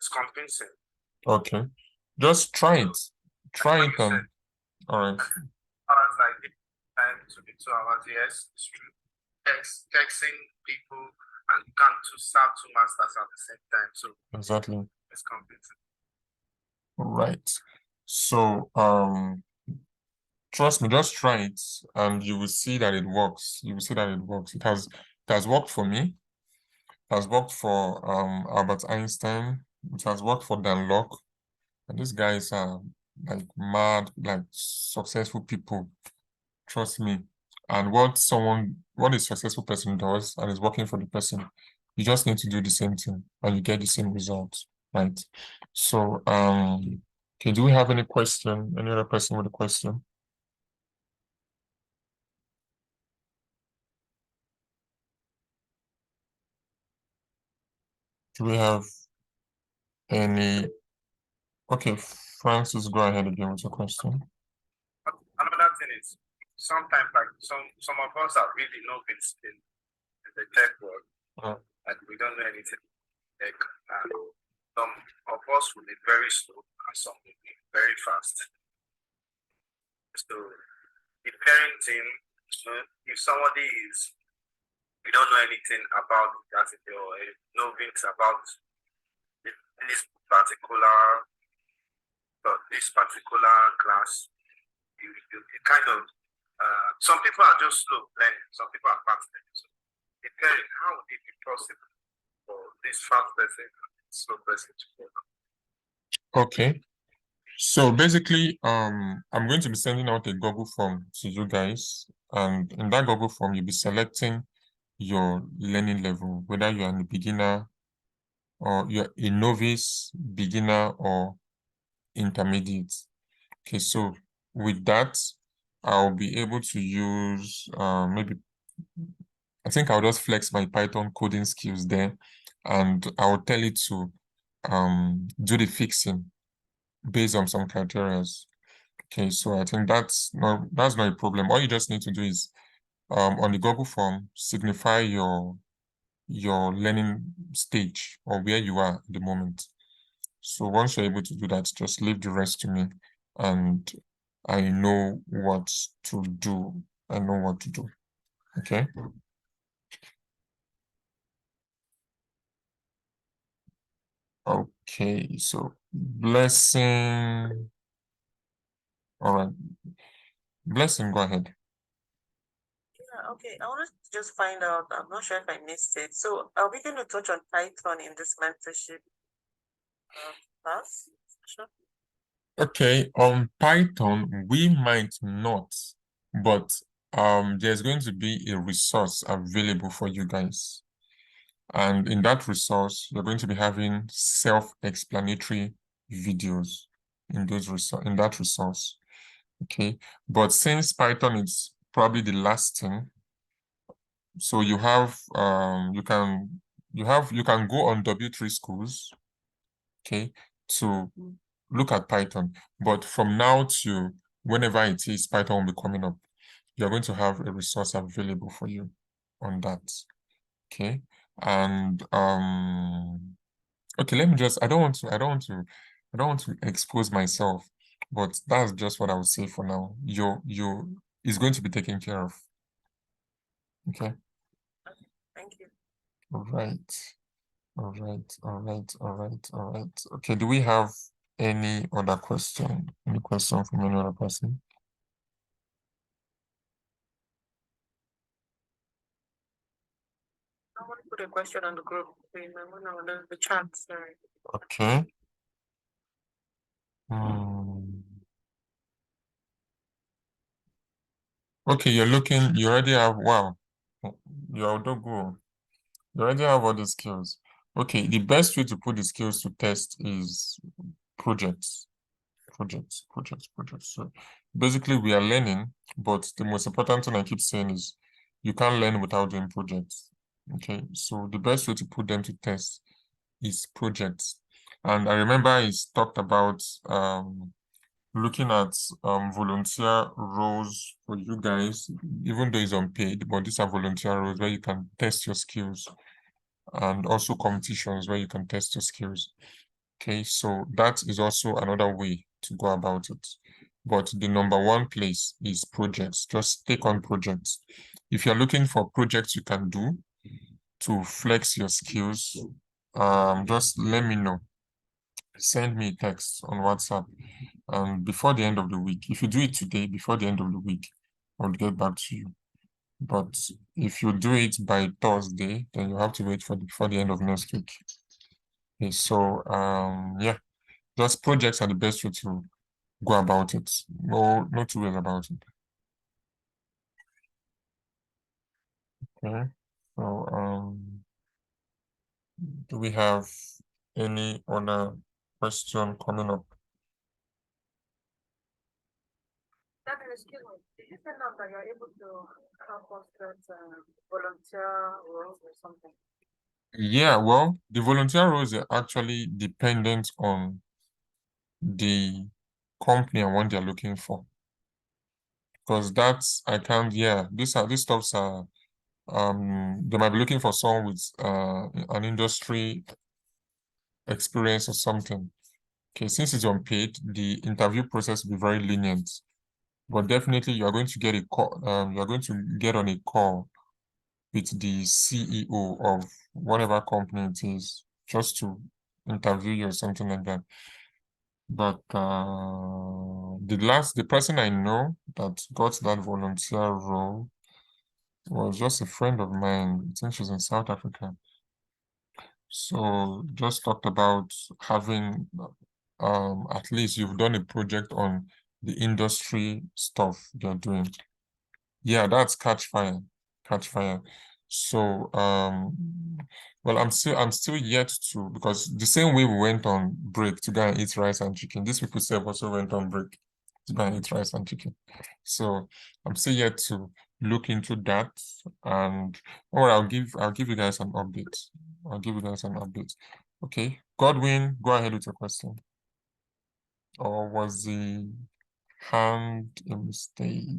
convincing. Okay, just try it. Try it and all right. Hours like time to be 2 hours, yes, it's true. Texting people and you can't serve two masters at the same time. So Exactly. it's convincing. Right. So trust me, just try it and you will see that it works. You will see that it works. It has worked for me. It has worked for Albert Einstein. It has worked for Dan Lok. And these guys are like mad, like successful people. Trust me. And what a successful person does and is working for the person, you just need to do the same thing and you get the same results, right? So okay, do we have any question? Any other person with a question? Do we have any? Okay, Francis, go ahead again with your question. Another thing is sometimes like some of us are really novice in the tech world, and we don't know anything tech, and some of us will be very slow and some will be very fast. So the parenting, if somebody is, you don't know anything about that, if you're a novice about this particular class, you kind of some people are just slow learning, some people are fast learning. So depending, how would it be possible for this fast person and slow person to work? Okay. So basically, I'm going to be sending out a Google form to you guys, and in that Google form, you'll be selecting your learning level, whether you're a beginner or you're a novice, beginner, or intermediate. Okay, so with that, I'll be able to use maybe, I think I'll just flex my Python coding skills there, and I'll tell it to do the fixing based on some criteria. Okay, so I think that's not a problem. All you just need to do is on the Google form, signify your learning stage or where you are at the moment. So once you're able to do that, just leave the rest to me and I know what to do. I know what to do. Okay. Okay, so Blessing. All right. Blessing, go ahead. Yeah, okay. I wanted to just find out, I'm not sure if I missed it. So are we going to touch on Python in this mentorship class? Sure. Okay, on Python, we might not, but there's going to be a resource available for you guys. And in that resource, you're going to be having self-explanatory videos in that resource. Okay. But since Python is probably the last thing, so you have you can go on W3 Schools, okay, to look at Python. But from now to whenever it is Python will be coming up, you're going to have a resource available for you on that. Okay. And okay, let me just I don't want to expose myself, but that's just what I would say for now. You is going to be taken care of. Okay. Thank you. All right. All right. All right. All right. All right. Okay. Do we have any other question? Any question from any other person? I want to put a question on the group. The chat, sorry. Okay. Okay, you already have, wow, you're Odogo. You already have all the skills. Okay, the best way to put the skills to test is projects. So basically we are learning, but the most important thing I keep saying is you can't learn without doing projects. Okay, so the best way to put them to test is projects. And I remember he's talked about looking at volunteer roles for you guys, even though it's unpaid, but these are volunteer roles where you can test your skills, and also competitions where you can test your skills. Okay, so that is also another way to go about it. But the number one place is projects. Just take on projects. If you're looking for projects you can do to flex your skills, just let me know. Send me a text on WhatsApp. Before the end of the week, if you do it today, before the end of the week, I'll get back to you. But if you do it by Thursday, then you have to wait before the end of next week. Okay, so yeah, just projects are the best way to go about it. No, not too worry about it. Okay. So do we have any other question coming up? Excuse me, did you say now that you're able to help us get volunteer roles or something? Yeah, well, the volunteer roles are actually dependent on the company and what they're looking for. Because that's these stuffs are they might be looking for someone with an industry experience or something. Okay, since it's unpaid, the interview process will be very lenient. But definitely you are going to get a call, you're going to get on a call with the CEO of whatever company it is, just to interview you or something like that. But the person I know that got that volunteer role was just a friend of mine. I think she's in South Africa. So just talked about having at least you've done a project on the industry stuff you're doing. Yeah, that's catch fire. So well, I'm still yet to, because the same way we went on break to go and eat rice and chicken, these people self also went on break to go and eat rice and chicken. So I'm still yet to look into that, and I'll give you guys an update. I'll give you guys an update. Okay, Godwin, go ahead with your question. Or was the hand a mistake?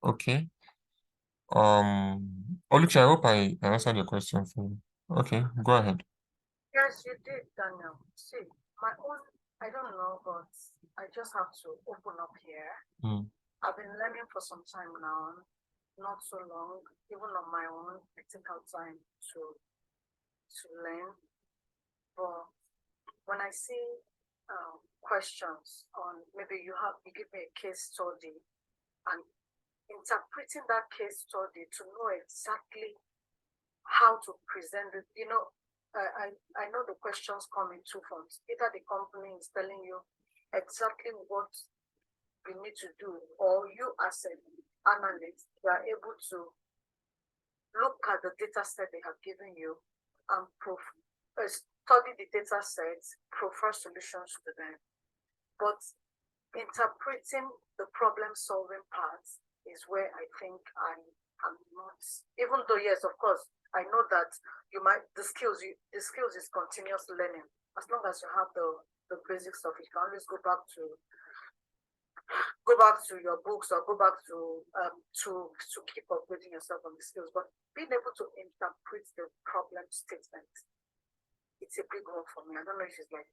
Okay. Oluchi, I hope I answered your question for you. Okay, go ahead. Yes, you did, Daniel. See, my own I don't know, but I just have to open up here. Mm. I've been learning for some time now, not so long, even on my own. I take out time to learn. But when I see questions on, maybe you give me a case study, and interpreting that case study to know exactly how to present it, I know the questions come in two forms. Either the company is telling you exactly what you need to do, or you as an analyst, you are able to look at the data set they have given you and study the data sets, provide solutions to them. But interpreting the problem solving part is where I think I am not, even though, yes, of course, I know that the skills is continuous learning. As long as you have the basic stuff, you can always go back to your books, or go back to keep upgrading yourself on the skills. But being able to interpret the problem statement, it's a big one for me. I don't know if it's like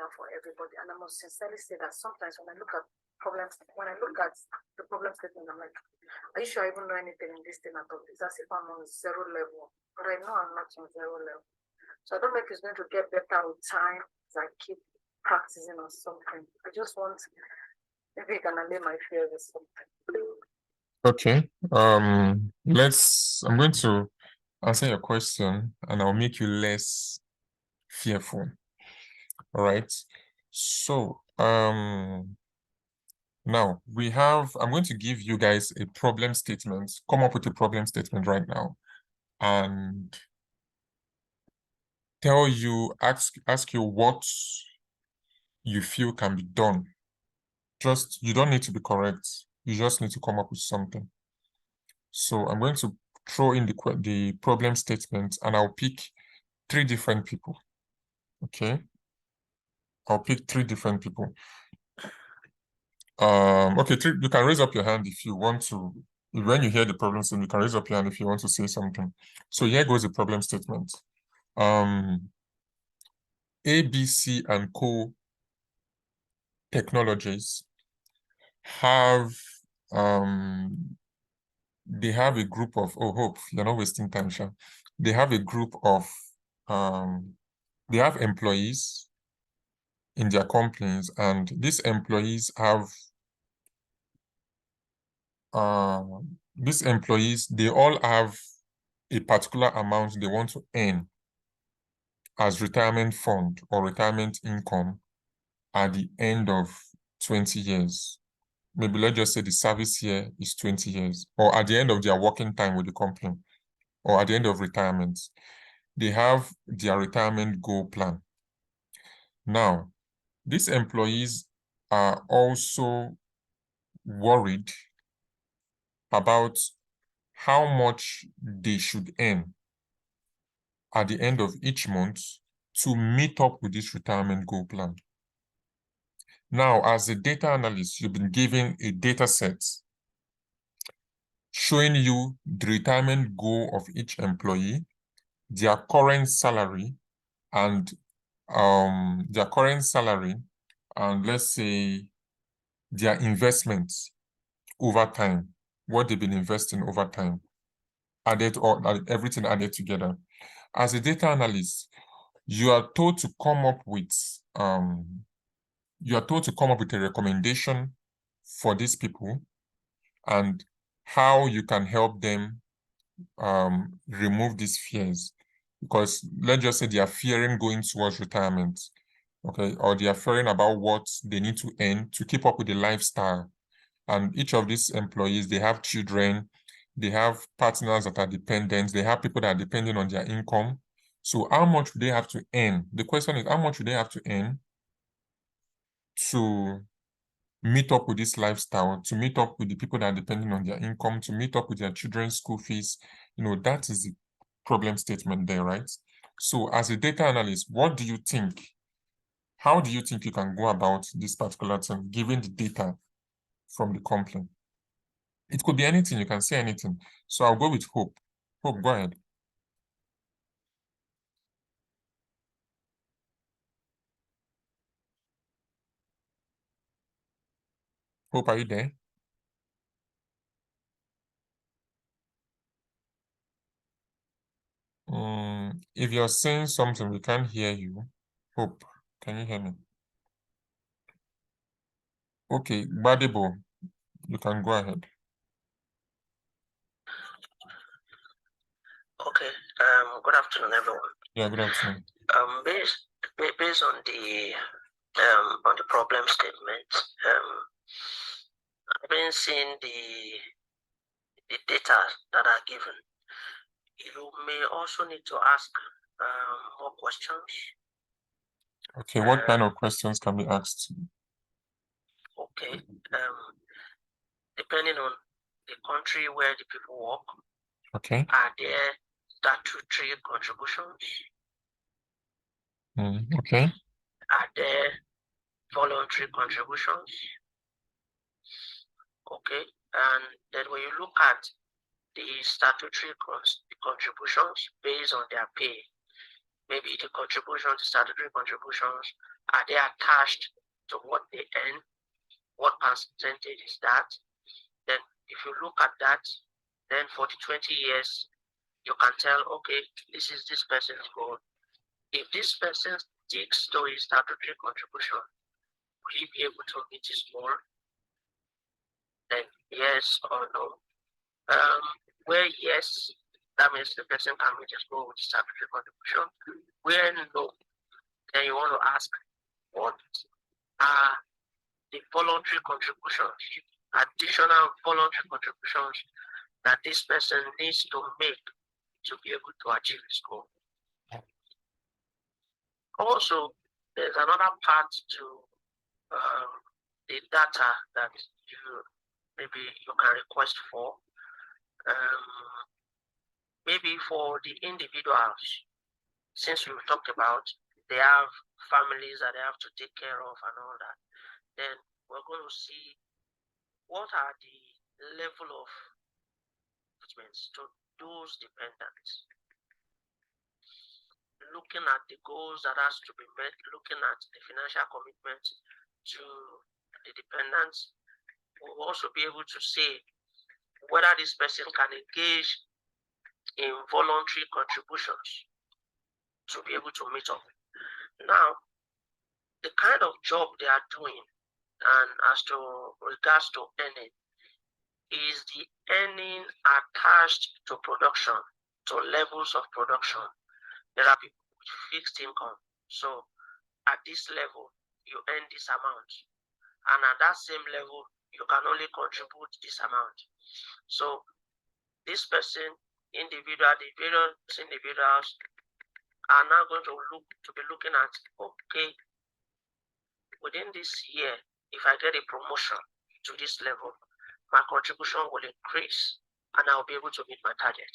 that for everybody. And I must sincerely say that sometimes when I look at the problem statement, I'm like, are you sure I even know anything in this thing at all? It's as if I'm on zero level, but I know I'm not on zero level. So I don't know if it's going to get better with time as I keep practicing on something. I just want, maybe I can allay my fears or something. Okay. I'm going to answer your question, and I'll make you less fearful. All right. So, now I'm going to give you guys a problem statement. Come up with a problem statement right now, and ask you what you feel can be done. You don't need to be correct. You just need to come up with something. So I'm going to throw in the problem statement, and I'll pick 3 different people. Okay. I'll pick 3 different people. Okay, you can raise up your hand if you want to. When you hear the problem statement, you can raise up your hand if you want to say something. So here goes the problem statement. ABC and Co technologies have they have a group of Hope, you're not wasting time, Sha. They have a group of they have employees in their companies, and these employees they all have a particular amount they want to earn as retirement fund or retirement income at the end of 20 years. Maybe let's just say the service year is 20 years, or at the end of their working time with the company, or at the end of retirement. They have their retirement goal plan. Now, these employees are also worried about how much they should earn at the end of each month to meet up with this retirement goal plan. Now, as a data analyst, you've been given a data set showing you the retirement goal of each employee, their current salary, and let's say their investments over time, what they've been investing over time, everything added together. As a data analyst, you are told to come up with a recommendation for these people and how you can help them remove these fears. Because let's just say they are fearing going towards retirement, okay, or they are fearing about what they need to earn to keep up with the lifestyle. And each of these employees, they have children, they have partners that are dependent, they have people that are depending on their income. So how much do they have to earn? The question is, how much do they have to earn to meet up with this lifestyle, to meet up with the people that are depending on their income, to meet up with their children's school fees? That is the problem statement there, right? So as a data analyst, what do you think? How do you think you can go about this particular thing, given the data from the company? It could be anything, you can say anything. So I'll go with Hope. Hope, go ahead. Hope, are you there? If you're saying something, we can't hear you. Hope, can you hear me? Okay, Badebo, you can go ahead. Okay. Good afternoon, everyone. Yeah, good afternoon. Based on the problem statement, I've been seeing the data that are given. You may also need to ask more questions. Okay, what kind of questions can be asked? Okay. Depending on the country where the people work, Okay. are there statutory contributions? Okay. Are there voluntary contributions? Okay. And then when you look at the statutory contributions based on their pay, maybe the statutory contributions, are they attached to what they earn? What percentage is that? Then if you look at that, then for the 20 years, you can tell, okay, this is this person's goal. If this person sticks to his statutory contribution, will he be able to meet his goal? Then yes or no. Where yes, that means the person can meet his goal with the statutory contribution. Where no, then you want to ask, what are the voluntary contributions, additional voluntary contributions that this person needs to make to be able to achieve his goal? Also, there's another part to the data that maybe you can request for. Maybe for the individuals, since we've talked about they have families that they have to take care of and all that, then we're going to see what are the level of commitments to those dependents. Looking at the goals that has to be met, looking at the financial commitment to the dependents, we'll also be able to say whether this person can engage in voluntary contributions to be able to meet up. Now, the kind of job they are doing and as to regards to earning, is the earning attached to production, to levels of production? There are people with fixed income. So at this level, you earn this amount. And at that same level, you can only contribute this amount. So this person, the various individuals are now going to be looking at, okay, within this year, if I get a promotion to this level, my contribution will increase and I'll be able to meet my target.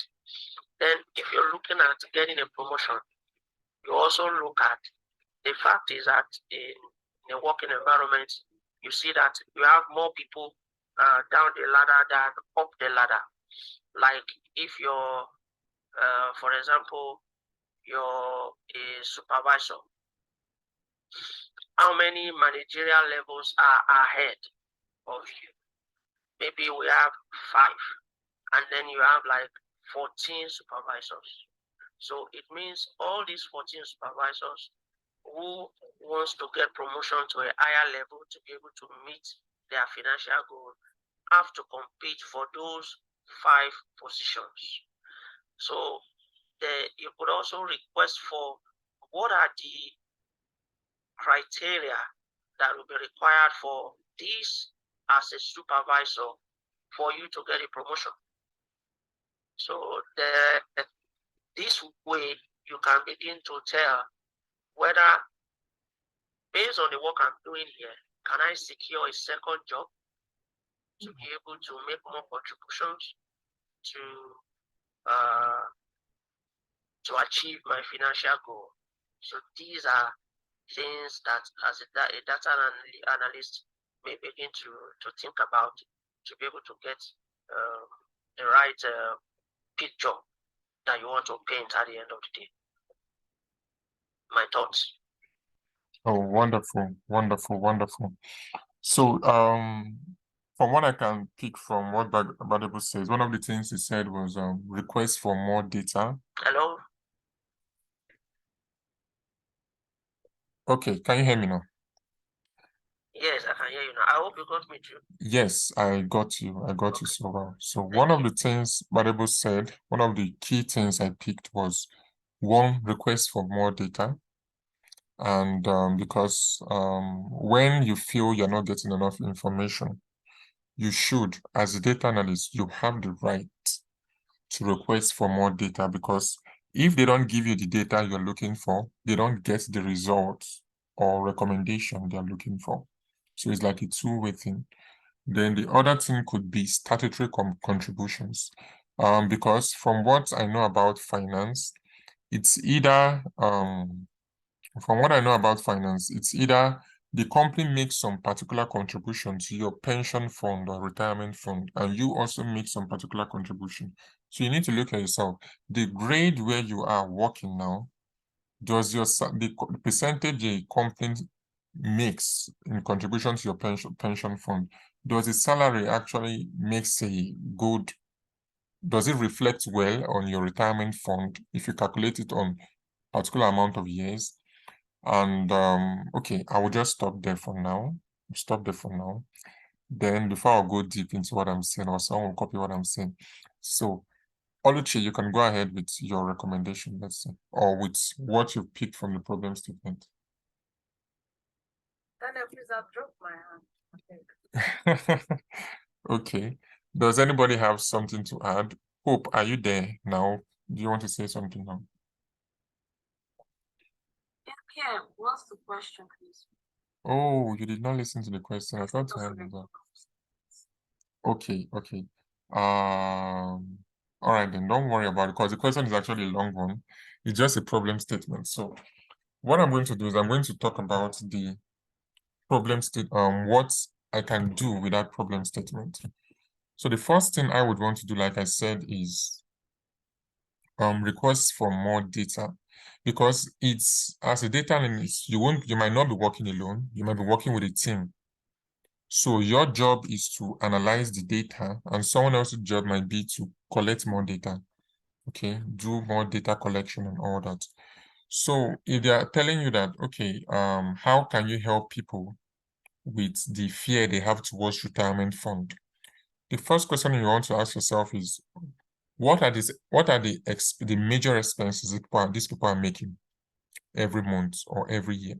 Then if you're looking at getting a promotion, you also look at the fact is that in a working environment, you see that you have more people down the ladder than up the ladder. Like if you're, for example, you're a supervisor, how many managerial levels are ahead of you? Maybe we have 5, and then you have like 14 supervisors. So it means all these 14 supervisors who wants to get promotion to a higher level to be able to meet their financial goal have to compete for those 5 positions. So you could also request for what are the criteria that will be required for this as a supervisor for you to get a promotion. So this way you can begin to tell whether, based on the work I'm doing here, can I secure a second job to be able to make more contributions to achieve my financial goal. So these are things that as a data analyst may begin to think about to be able to get the right picture that you want to paint at the end of the day. My thoughts. Oh, wonderful, wonderful, wonderful. So from what I can pick from what Badebo says, one of the things he said was request for more data. Hello? Okay, can you hear me now? Yes, I can hear you now. I hope you got me too. Yes, I got you. I got you so well. So one of the things Badebo said, one of the key things I picked was one, request for more data. And because when you feel you're not getting enough information, you should, as a data analyst, you have the right to request for more data, because if they don't give you the data you're looking for, they don't get the results or recommendation they're looking for. So it's like a two-way thing. Then the other thing could be statutory contributions. Because from what I know about finance, it's either from what I know about finance, it's either the company makes some particular contribution to your pension fund or retirement fund, and you also make some particular contribution. So you need to look at yourself. The grade where you are working now, does the percentage a company makes in contribution to your pension fund, does the salary actually makes a good, does it reflect well on your retirement fund if you calculate it on particular amount of years? And okay, I will just stop there for now. Then before I go deep into what I'm saying, or someone will copy what I'm saying. So Oluchi, you can go ahead with your recommendation, let's say, or with what you picked from the problem statement. Daniel, please, I've dropped my hand. Okay. Okay. Does anybody have something to add? Hope, are you there now? Do you want to say something now? Yeah, what's the question, please? Oh, you did not listen to the question. I thought you had that. Okay. All right, then don't worry about it, because the question is actually a long one. It's just a problem statement. So what I'm going to do is I'm going to talk about the problem what I can do with that problem statement. So the first thing I would want to do, like I said, is request for more data, because it's, as a data analyst, you might not be working alone, you might be working with a team. So your job is to analyze the data, and someone else's job might be to collect more data, okay, do more data collection and all that. So if they are telling you that, okay, how can you help people with the fear they have towards retirement fund? The first question you want to ask yourself is, what are the major expenses these people are making every month or every year?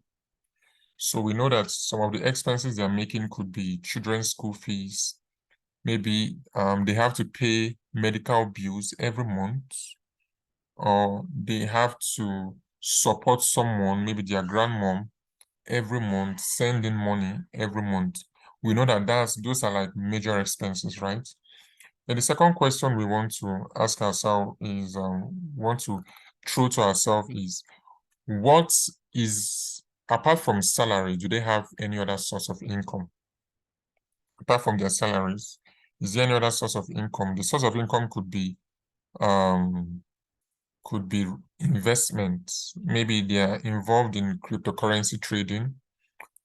So we know that some of the expenses they're making could be children's school fees. Maybe they have to pay medical bills every month, or they have to support someone, maybe their grandmom, every month, send in money every month. We know that those are like major expenses, right? And the second question we want to ask ourselves is, want to throw to ourselves is, what is, apart from salary, do they have any other source of income? Apart from their salaries, is there any other source of income? The source of income could be investments. Maybe they are involved in cryptocurrency trading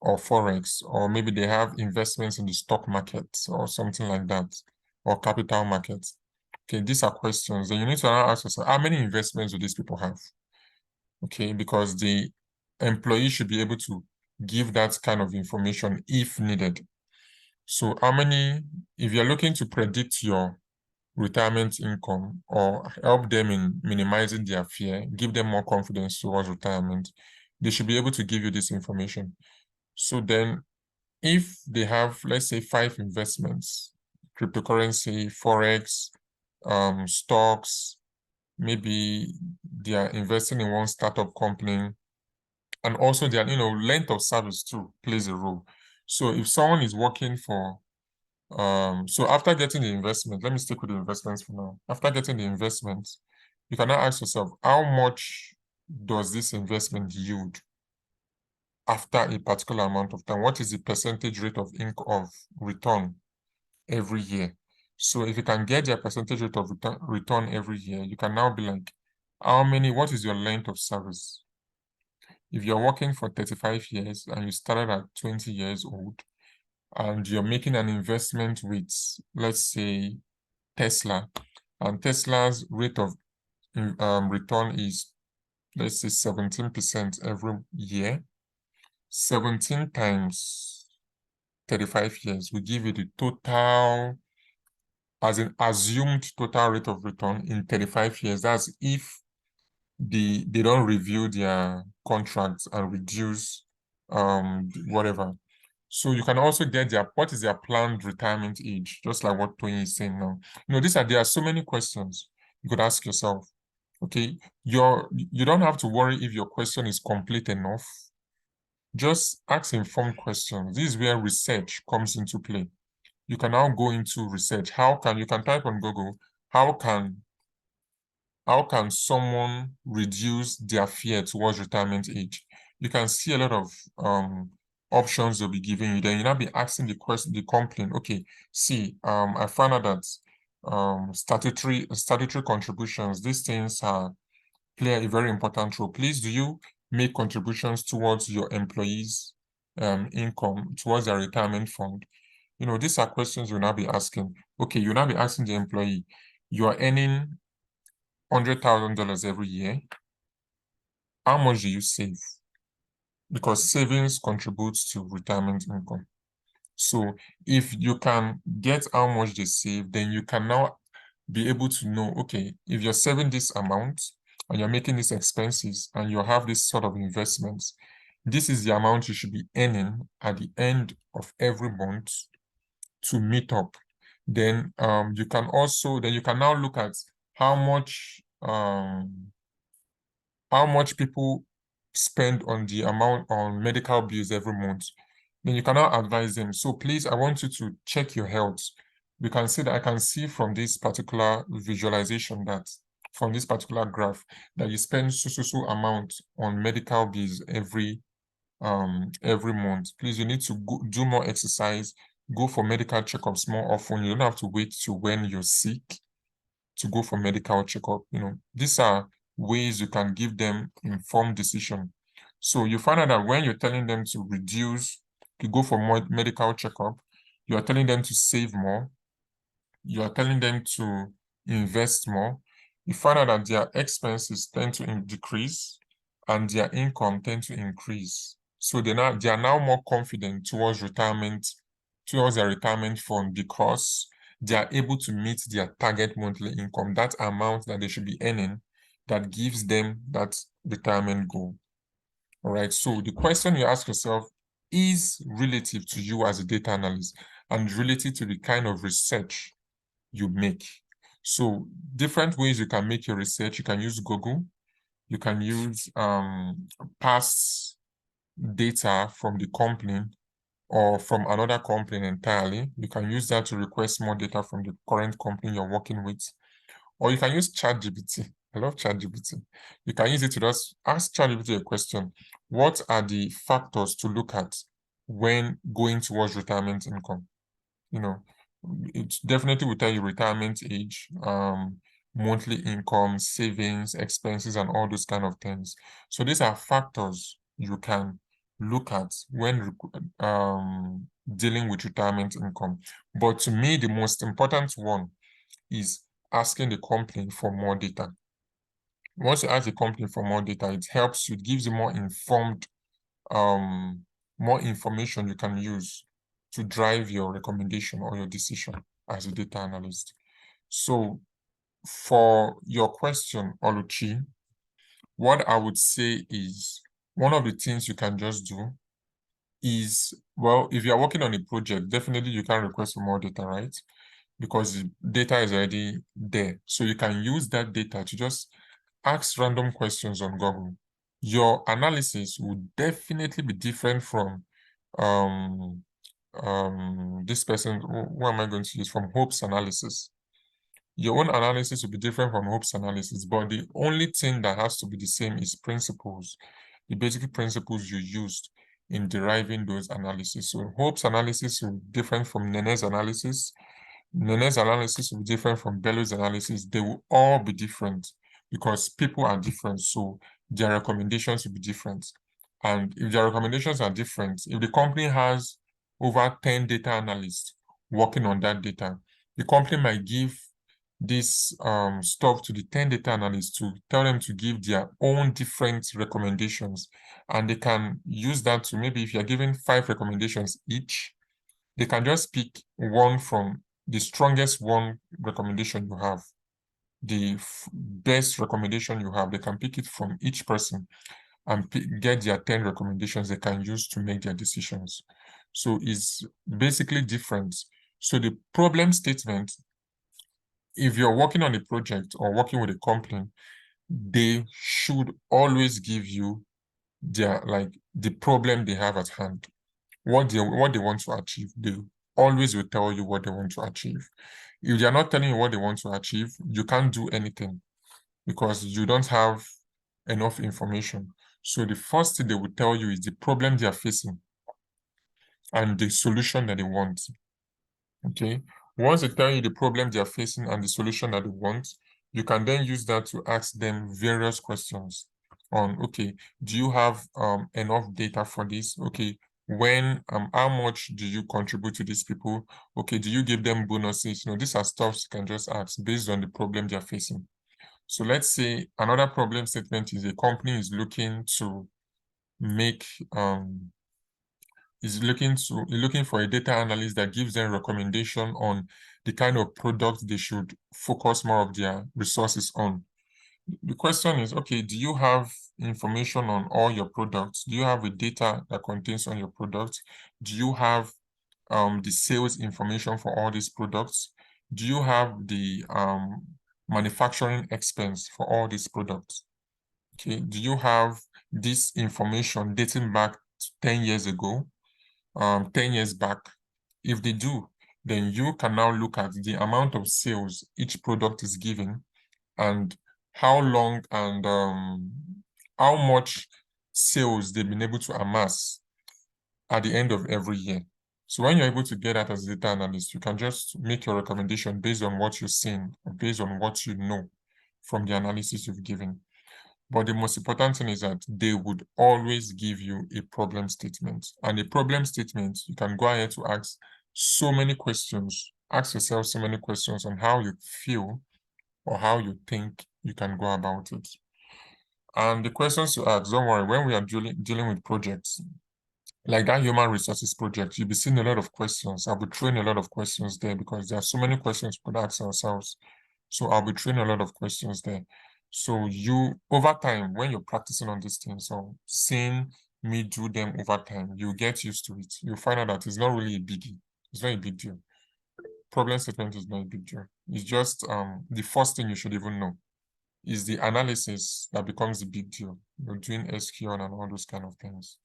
or forex, or maybe they have investments in the stock market or something like that, or capital markets. Okay, these are questions. Then you need to ask yourself, how many investments do these people have? Okay, because the employee should be able to give that kind of information if needed. So if you're looking to predict your retirement income or help them in minimizing their fear, give them more confidence towards retirement, they should be able to give you this information. So then if they have, let's say, 5 investments, cryptocurrency, forex, stocks, maybe they are investing in one startup company, and also their length of service too plays a role. So if someone is working for so after getting the investment, let me stick with the investments for now. After getting the investment, you can now ask yourself, how much does this investment yield after a particular amount of time? What is the percentage rate of return every year? So if you can get their percentage rate of return every year, you can now be like, what is your length of service? If you're working for 35 years and you started at 20 years old, and you're making an investment with, let's say, Tesla, and Tesla's rate of return is, let's say, 17% every year, 17 times 35 years will give you the total, as an assumed total rate of return in 35 years. That's if they don't review their contracts and reduce whatever. So you can also get what is their planned retirement age, just like what Tony is saying now. There are so many questions you could ask yourself. Okay, you don't have to worry if your question is complete enough. Just ask informed questions. This is where research comes into play. You can now go into research. You can type on Google, how can someone reduce their fear towards retirement age? You can see a lot of options they'll be giving you. Then you'll now be asking the complaint, okay, see, I found out that statutory contributions, these things play a very important role. Please, do you make contributions towards your employees' income, towards their retirement fund? These are questions you'll now be asking. Okay, you'll now be asking the employee, you are earning $100,000 every year. How much do you save? Because savings contributes to retirement income. So if you can get how much they save, then you can now be able to know, okay, if you're saving this amount and you're making these expenses and you have this sort of investments, this is the amount you should be earning at the end of every month to meet up. Then you can now look at how much people spend on the amount on medical bills every month. Then you can now advise them. So please, I want you to check your health. We can see that I can see from this particular visualization from this particular graph that you spend so amount on medical bills every month. Please, you need to do more exercise, go for medical checkups more often. You don't have to wait till when you're sick to go for medical checkup. These are ways you can give them informed decision. So you find out that when you're telling them to go for more medical checkup, you are telling them to save more, you are telling them to invest more, you find out that their expenses tend to decrease and their income tend to increase. So they are now more confident towards their retirement fund, because they are able to meet their target monthly income, that amount that they should be earning, that gives them that retirement goal. All right, so the question you ask yourself is relative to you as a data analyst and relative to the kind of research you make. So different ways you can make your research. You can use Google. You can use past data from the company or from another company entirely. You can use that to request more data from the current company you're working with. Or you can use ChatGPT. I love ChatGPT. You can use it to just ask ChatGPT a question. What are the factors to look at when going towards retirement income? It definitely will tell you retirement age, monthly income, savings, expenses, and all those kind of things. So these are factors you can look at when dealing with retirement income. But to me, the most important one is asking the company for more data. Once you ask the company for more data, it helps you, it gives you more informed, more information you can use to drive your recommendation or your decision as a data analyst. So for your question, Oluchi, what I would say is one of the things you can just do is, well, if you're working on a project, definitely you can request for more data, right? Because the data is already there. So you can use that data to just ask random questions on Google. Your analysis would definitely be different from this person. Who am I going to use? From Hope's analysis. Your own analysis will be different from Hope's analysis, but the only thing that has to be the same is principles, the basic principles you used in deriving those analyses. So Hope's analysis will be different from Nene's analysis. Nene's analysis will be different from Bello's analysis. They will all be different because people are different, so their recommendations will be different. And if their recommendations are different, if the company has over 10 data analysts working on that data. The company might give this stuff to the 10 data analysts to tell them to give their own different recommendations. And they can use that to, maybe if you're giving 5 recommendations each, they can just pick one from the strongest one recommendation you have, the best recommendation you have. They can pick it from each person and get their 10 recommendations they can use to make their decisions. So it's basically different. So the problem statement, if you're working on a project or working with a company, they should always give you their, like, the problem they have at hand, what they want to achieve. They always will tell you what they want to achieve. If they're not telling you what they want to achieve, you can't do anything because you don't have enough information. So the first thing they will tell you is the problem they are facing and the solution that they want. Okay. Once they tell you the problem they are facing and the solution that they want, you can then use that to ask them various questions on, okay, do you have enough data for this? Okay, when how much do you contribute to these people? Okay, do you give them bonuses? You know, these are stuff you can just ask based on the problem they are facing. So let's say another problem statement is a company is looking to make is looking for a data analyst that gives them recommendation on the kind of product they should focus more of their resources on. The question is, okay, do you have information on all your products? Do you have a data that contains on your products? Do you have the sales information for all these products? Do you have the manufacturing expense for all these products? Okay, do you have this information dating back to 10 years ago? 10 years back? If they do, then you can now look at the amount of sales each product is giving and how long and how much sales they've been able to amass at the end of every year. So when you're able to get that as a data analyst, you can just make your recommendation based on what you're seeing, or based on what you know from the analysis you've given. But the most important thing is that they would always give you a problem statement. And a problem statement, you can go ahead to ask so many questions, ask yourself so many questions on how you feel or how you think you can go about it. And the questions to ask, don't worry, when we are dealing with projects, like that human resources project, you'll be seeing a lot of questions. I'll be throwing a lot of questions there because there are so many questions we could ask ourselves. So I'll be throwing a lot of questions there. So you, over time, when you're practicing on these things or seeing me do them over time, you get used to it. You'll find out that it's not really a biggie. It's not a big deal. Problem statement is not a big deal. It's just the first thing you should even know is the analysis that becomes the big deal. You're doing SQL and all those kind of things.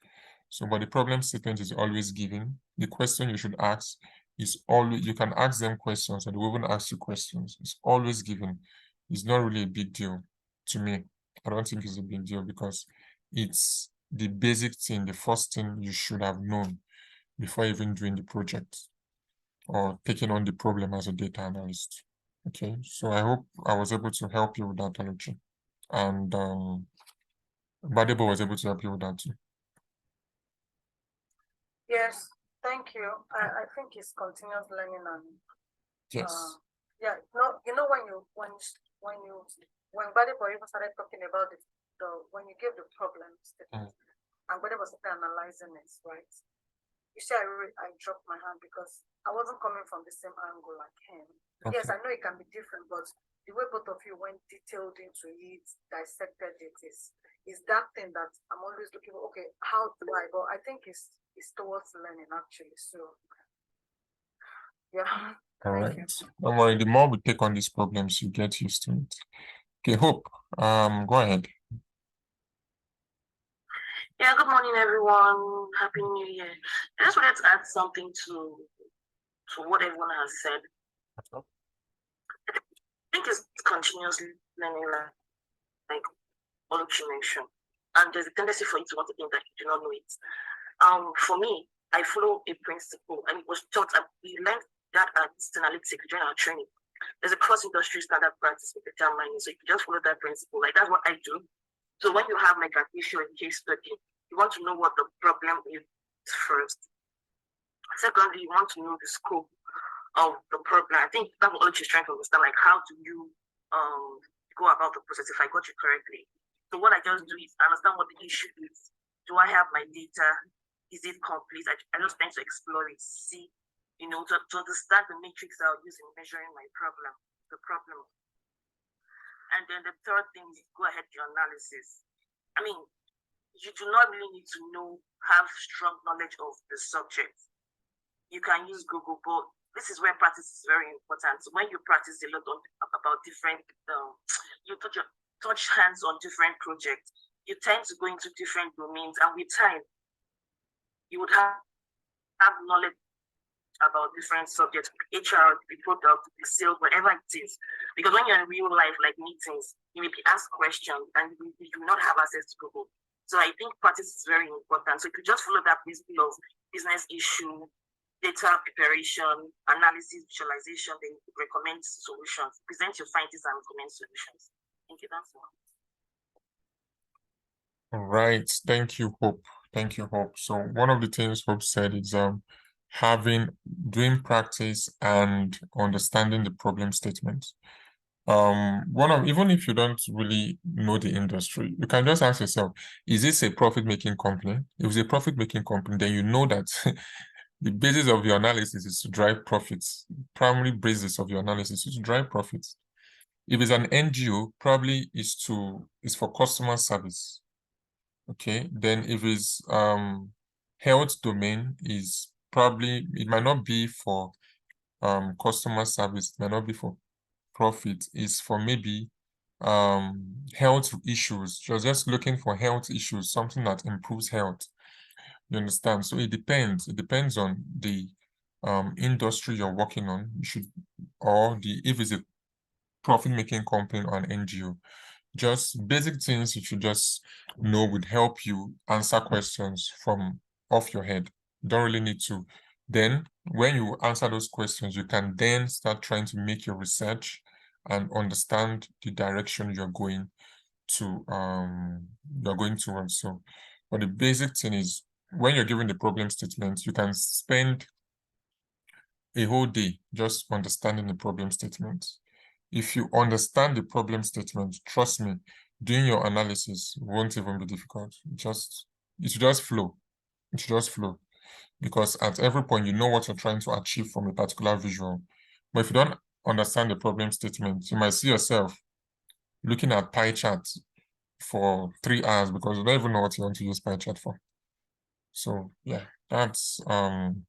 So, but the problem statement is always given. The question you should ask is always, you can ask them questions and they will even ask you questions. It's always given. It's not really a big deal to me. I don't think it's a big deal because it's the basic thing, the first thing you should have known before even doing the project or taking on the problem as a data analyst. Okay, so I hope I was able to help you with that, Oluchi. And Badebo was able to help you with that too. Yes, thank you. I think it's continuous learning and Yes. yeah, no, you know when Badebo even started talking about it, when you gave the problems, and Badebo started analyzing it, right? You see, I dropped my hand because I wasn't coming from the same angle like him. Okay. Yes, I know it can be different, but the way both of you went detailed into it, dissected it, is that thing that I'm always looking for. Okay, how do I go? I think it's towards learning actually. So yeah. All right. Don't worry, the more we take on these problems, you get used to it. Okay, Hope, go ahead. Yeah, good morning, everyone. Happy New Year. I just wanted to add something to what everyone has said. I think it's continuously learning, like Oluchi mentioned, and there's a tendency for you to want to think that you do not know it. For me, I follow a principle, and it was taught, and we learned that at Analytics during our training. There's a cross-industry standard practice with data mining, so you can just follow that principle. Like that's what I do. So when you have like an issue or case study, you want to know what the problem is first. Secondly, you want to know the scope of the problem. I think that's what she's trying to understand, like how do you go about the process if I got you correctly. So what I just do is understand what the issue is. Do I have my data? Is it complete? I just tend to explore it, see, to understand the matrix I'll use in measuring the problem. And then the third thing is go ahead with your analysis. I mean, you do not really need to have strong knowledge of the subject. You can use Google, but this is where practice is very important. So when you practice a lot about different, you touch hands on different projects, you tend to go into different domains, and with time, you would have knowledge about different subjects, HR, the product, the sales, whatever it is. Because when you're in real life, like meetings, you may be asked questions and you do not have access to Google. So I think practice is very important. So if you just follow that principle of business issue, data preparation, analysis, visualization, then you recommend solutions, present your findings and recommend solutions. Thank you, that's all. All right, thank you, Hope. Thank you, Hope. So one of the things Hope said is doing practice and understanding the problem statement. Even if you don't really know the industry, you can just ask yourself, is this a profit-making company? If it's a profit-making company, then you know that the basis of your analysis is to drive profits. Primary basis of your analysis is to drive profits. If it's an NGO, probably is for customer service. Okay, then if it's health domain, is probably, it might not be for customer service, it might not be for profit, is for maybe health issues. You're just looking for health issues, something that improves health. You understand? So it depends on the industry you're working on. If it's a profit-making company or an NGO. Just basic things you should just know would help you answer questions from off your head. You don't really need to. Then when you answer those questions, you can then start trying to make your research and understand the direction you're going towards. So, but the basic thing is, when you're given the problem statement, you can spend a whole day just understanding the problem statement. If you understand the problem statement, trust me, doing your analysis won't even be difficult. It should just flow. It should just flow. Because at every point, you know what you're trying to achieve from a particular visual. But if you don't understand the problem statement, you might see yourself looking at pie charts for 3 hours because you don't even know what you want to use pie chart for. So yeah, that's one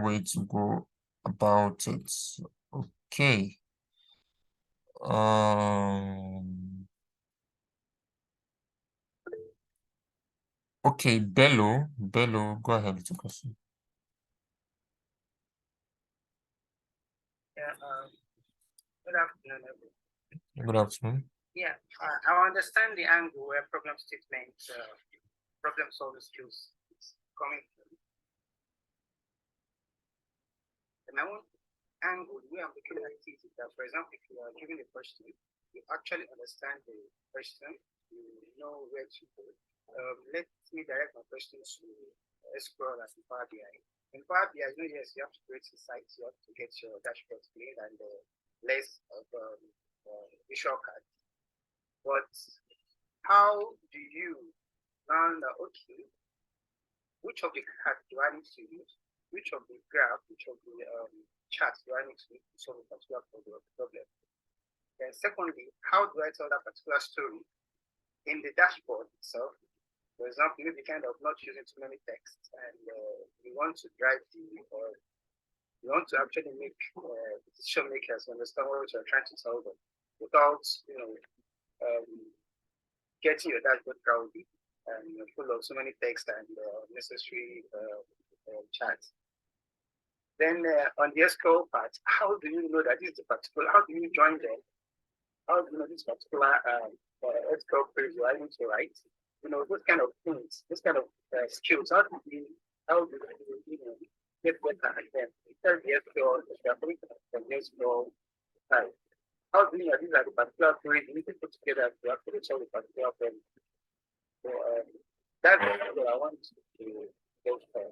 way to go about it. Okay. Okay, Bello, go ahead with your question. Yeah, good afternoon, everyone. Good afternoon. Yeah, I understand the angle where problem statement, problem solving skills is coming from. And my own angle, the way I'm looking at it is that, for example, if you are given a question, you actually understand the question, you know where to go. Let me direct my question to SQL and Power BI. In Power BI, yes, you have to create a site, you have to get your dashboard clean and less of visual cards. But how do you learn that, okay, which of the cards do I need to use? Which of the graph, which of the charts do I need to use to solve a particular problem? Then secondly, how do I tell that particular story in the dashboard itself? For example, maybe kind of not using too many texts, and you want to drive you want to actually make decision makers understand what you're trying to tell them without, getting your dashboard crowded and full of so many text and necessary charts. Then on the SQL part, how do you know that this is a particular? How do you join them? How do you know this particular SQL query you are going to write? Those kind of things, those kind of skills. How do you get better at them? Instead of the SQL, you are coming from the SQL side. How do you know these are the particular queries you need to put together to actually solve a particular problem? So That's what I want to go for.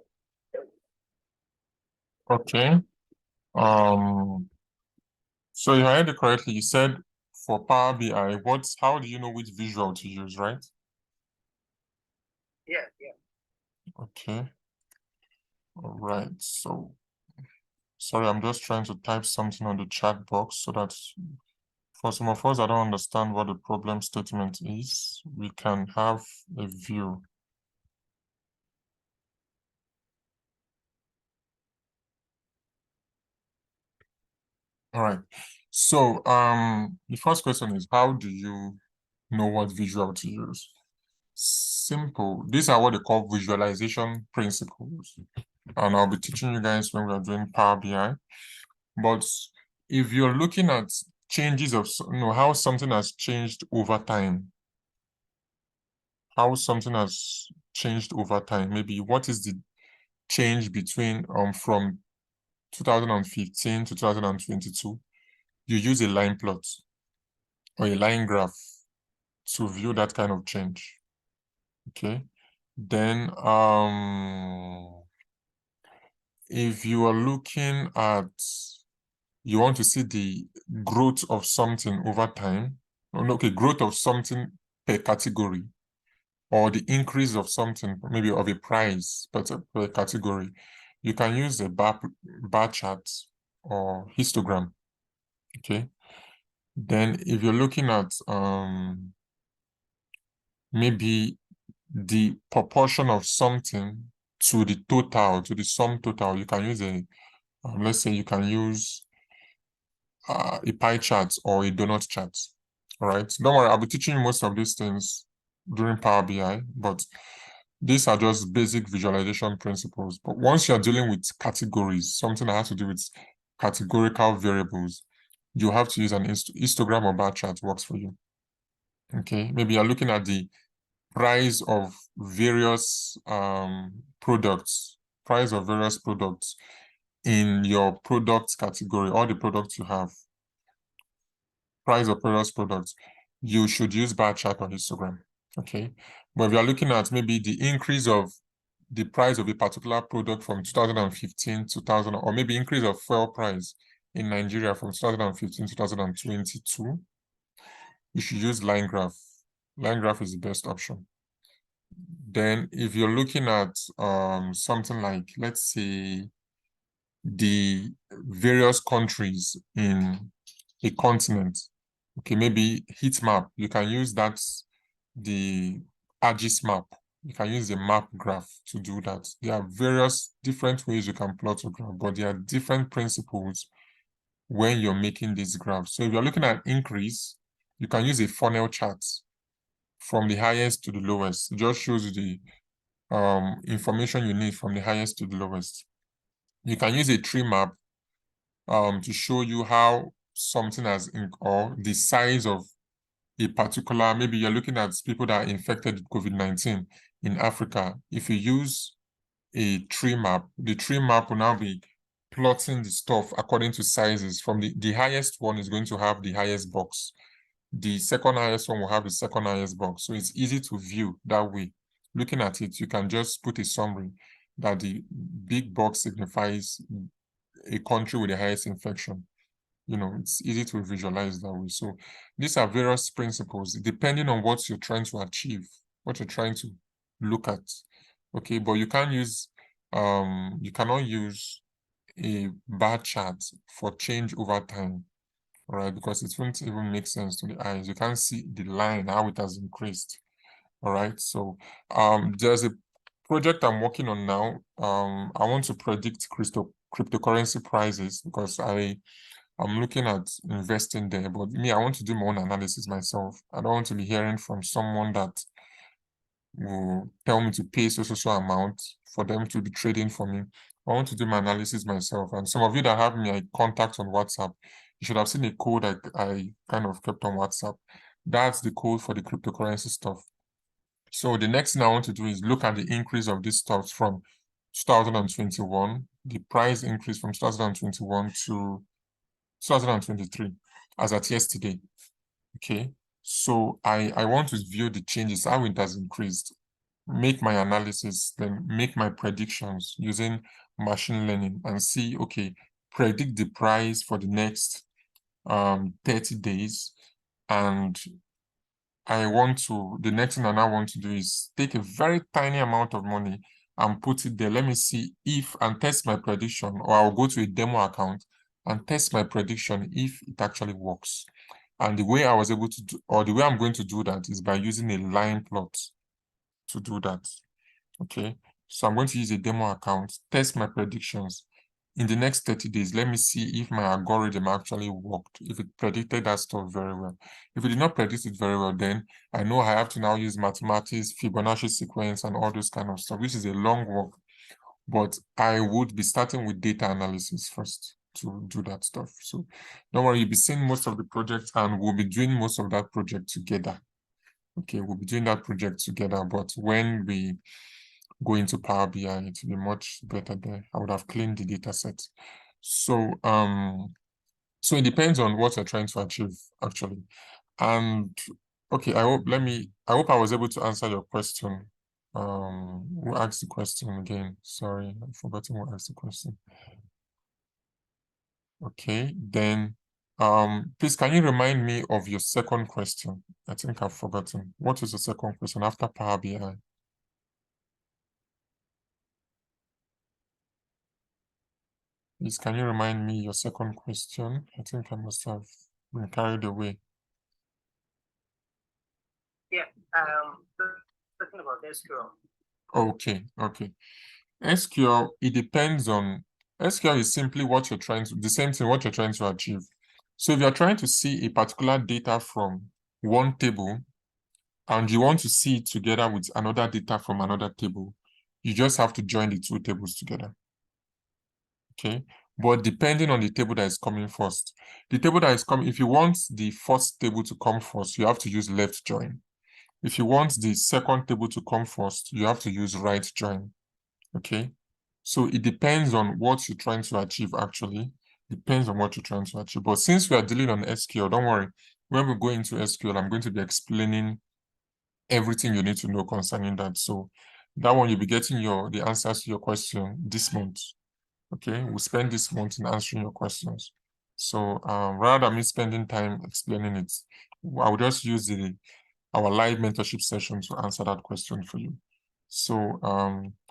Okay. So you heard it correctly. You said for Power BI, how do you know which visual to use, right? Yeah, yeah. Okay. All right. So, sorry, I'm just trying to type something on the chat box so that for some of us that don't understand what the problem statement is, we can have a view. All right. So, the first question is, how do you know what visual to use? Simple. These are what they call visualization principles. And I'll be teaching you guys when we are doing Power BI. But if you're looking at changes of, how something has changed over time, maybe what is the change between from 2015 to 2022, you use a line plot or a line graph to view that kind of change. Okay. Then if you are looking at, you want to see the growth of something over time, okay, growth of something per category, or the increase of something, maybe of a price per category, you can use a bar chart or histogram. Okay. Then if you're looking at maybe the proportion of something to the total, to the sum total, you can use let's say you can use a pie chart or a donut chart. All right. Don't worry, I'll be teaching you most of these things during Power BI, but these are just basic visualization principles. But once you're dealing with categories, something that has to do with categorical variables, you have to use an histogram or bar chart works for you. Okay. Maybe you're looking at the price of various products in your product category, all the products you have, price of various products, you should use bar chart or histogram. Okay. But if you're looking at maybe the increase of the price of a particular product from 2015 to 2000, or maybe increase of fuel price in Nigeria from 2015 to 2022, you should use line graph. Line graph is the best option. Then if you're looking at something like, let's say, the various countries in a continent, okay, maybe heat map, you can use that, the ArcGIS map. You can use the map graph to do that. There are various different ways you can plot a graph, but there are different principles when you're making these graphs. So if you're looking at increase, you can use a funnel chart from the highest to the lowest. It just shows you the information you need from the highest to the lowest. You can use a tree map to show you how something or the size of a particular, maybe you're looking at people that are infected with COVID-19 in Africa. If you use a tree map, the tree map will now be plotting the stuff according to sizes. From the highest one is going to have the highest box. The second highest one will have the second highest box. So it's easy to view that way. Looking at it, you can just put a summary that the big box signifies a country with the highest infection. It's easy to visualize that way. So these are various principles depending on what you're trying to achieve, what you're trying to look at. Okay, but you cannot use a bar chart for change over time, right? Because it won't even make sense to the eyes. You can't see the line, how it has increased. All right. So there's a project I'm working on now. I want to predict cryptocurrency prices because I'm looking at investing there, but me, I want to do my own analysis myself. I don't want to be hearing from someone that will tell me to pay so amount for them to be trading for me. I want to do my analysis myself. And some of you that have me contact on WhatsApp, you should have seen a code I kind of kept on WhatsApp. That's the code for the cryptocurrency stuff. So the next thing I want to do is look at the increase of these stocks from 2021, the price increase from 2021 to 2023 as at yesterday. Okay, so I want to view the changes, how it has increased. make my analysis, then make my predictions using machine learning and see, okay, predict the price for the next 30 days. And the next thing I now want to do is take a very tiny amount of money and put it there. Let me see if and test my prediction, or I'll go to a demo account and test my prediction if it actually works. And the way I was able to do, or the way I'm going to do that is by using a line plot to do that. Okay, so I'm going to use a demo account, test my predictions. In the next 30 days, let me see if my algorithm actually worked, if it predicted that stuff very well. If it did not predict it very well, then I know I have to now use mathematics, Fibonacci sequence, and all those kind of stuff, which is a long work. But I would be starting with data analysis first to do that stuff. So don't worry, you'll be seeing most of the project, and we'll be doing most of that project together. Okay, we'll be doing that project together, but when we go into Power BI, it will be much better there. I would have cleaned the data set. So so it depends on what you're trying to achieve, actually. And okay, I hope I was able to answer your question. Who asked the question again? Sorry, I've forgotten who asked the question. Okay, then please can you remind me of your second question? I think I've forgotten. What is the second question after Power BI? Please, can you remind me your second question? I think I must have been carried away. Yeah, talking about SQL. Okay. SQL, it depends on, SQL is simply what you're trying to, the same thing, what you're trying to achieve. So if you're trying to see a particular data from one table and you want to see it together with another data from another table, you just have to join the two tables together. Okay, but depending on the table that is coming first, the table that is coming, if you want the first table to come first, you have to use left join. If you want the second table to come first, you have to use right join. Okay, so it depends on what you're trying to achieve, actually. Depends on what you're trying to achieve. But since we are dealing on SQL, don't worry. When we go into SQL, I'm going to be explaining everything you need to know concerning that. So that one, you'll be getting the answers to your question this month. Okay, we'll spend this month in answering your questions. So rather than me spending time explaining it, I will just use our live mentorship session to answer that question for you. So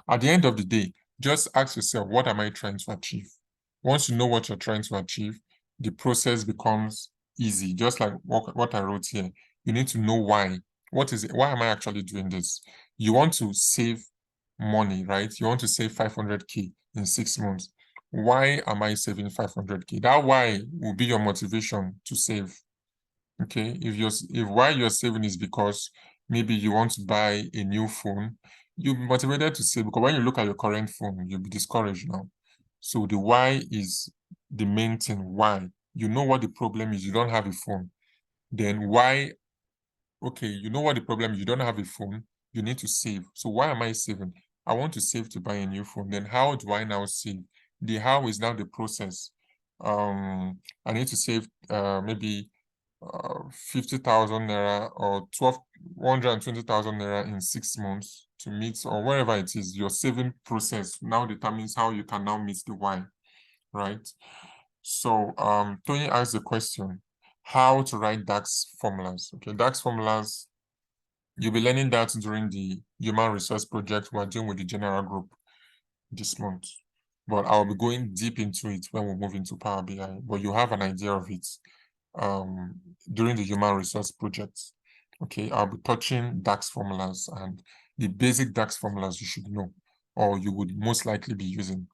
at the end of the day, just ask yourself, what am I trying to achieve? Once you know what you're trying to achieve, the process becomes easy. Just like what I wrote here, you need to know why. What is it? Why am I actually doing this? You want to save money, right? You want to save 500K in 6 months. Why am I saving 500K? That why will be your motivation to save. Okay, if why you're saving is because maybe you want to buy a new phone, you'll be motivated to save, because when you look at your current phone, you'll be discouraged now. So the why is the main thing. Why? You know what the problem is, you don't have a phone. Then why? Okay, you know what the problem is, you don't have a phone, you need to save. So why am I saving? I want to save to buy a new phone. Then how do I now save? The how is now the process. I need to save maybe 50,000 naira or 120,000 naira in 6 months to meet, or wherever it is, your saving process now determines how you can now meet the why, right? So Tony asked the question, how to write DAX formulas. Okay, DAX formulas, you'll be learning that during the human resource project we're doing with the general group this month. But I'll be going deep into it when we move into Power BI, but you have an idea of it during the human resource project. Okay, I'll be touching DAX formulas and the basic DAX formulas you should know, or you would most likely be using.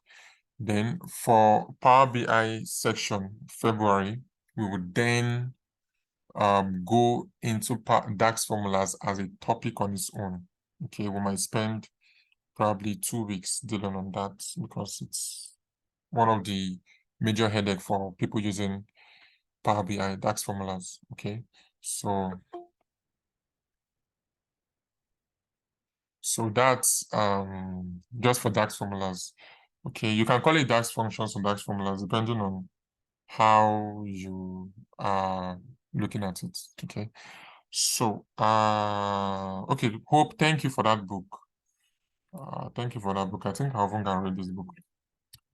Then for Power BI section, February, we would then go into DAX formulas as a topic on its own. Okay, we might spend probably 2 weeks dealing on that because it's one of the major headache for people using Power BI DAX formulas. Okay, so that's just for DAX formulas. Okay, you can call it DAX functions or DAX formulas depending on how you are looking at it. Okay, so okay, Hope, thank you for that book. Thank you for that book. I think I haven't gonna read this book.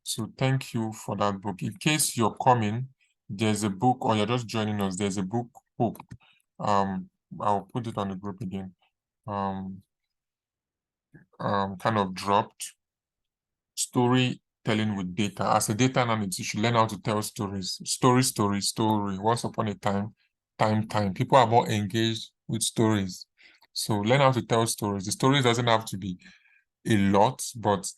So thank you for that book. In case you're coming, there's a book, or you're just joining us, there's a book, Hope. I'll put it on the group again. Kind of dropped. Storytelling with data. As a data analyst, you should learn how to tell stories. Story. Once upon a time. People are more engaged with stories. So learn how to tell stories. The story doesn't have to be a lot, but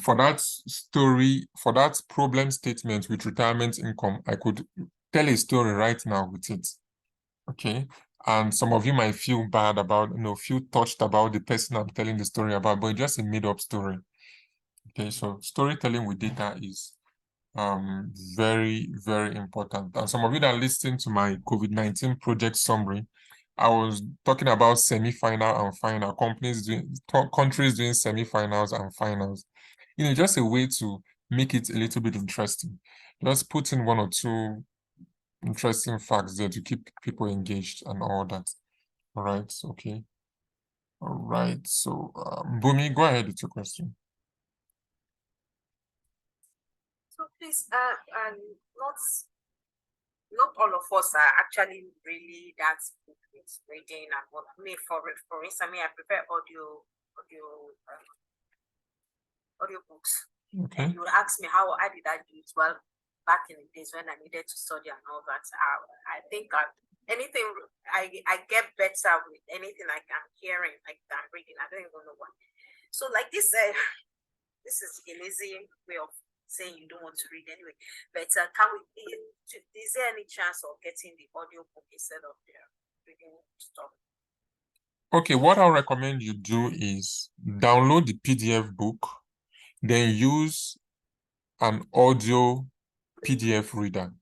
for that story, for that problem statement with retirement income, I could tell a story right now with it. Okay. And some of you might feel bad about, feel touched about the person I'm telling the story about, but it's just a made-up story. Okay, so storytelling with data is very, very important. And some of you that are listening to my COVID-19 project summary, I was talking about semi-final and final, countries doing semi-finals and finals. Just a way to make it a little bit interesting. Just put in one or two interesting facts there to keep people engaged and all that. All right, okay. All right, so Bumi, go ahead with your question. So please, not all of us are actually really that good with reading and what me for instance, I prefer audio books. Okay. And you would ask me how did I do it? Well, back in the days when I needed to study and all that, I think anything I get better with anything like I'm hearing, like I'm reading. I don't even know why. So like this, this is a lazy way of saying you don't want to read anyway. But is there any chance of getting the audio book instead of the reading stuff? Okay, what I'll recommend you do is download the PDF book, then use an audio PDF reader,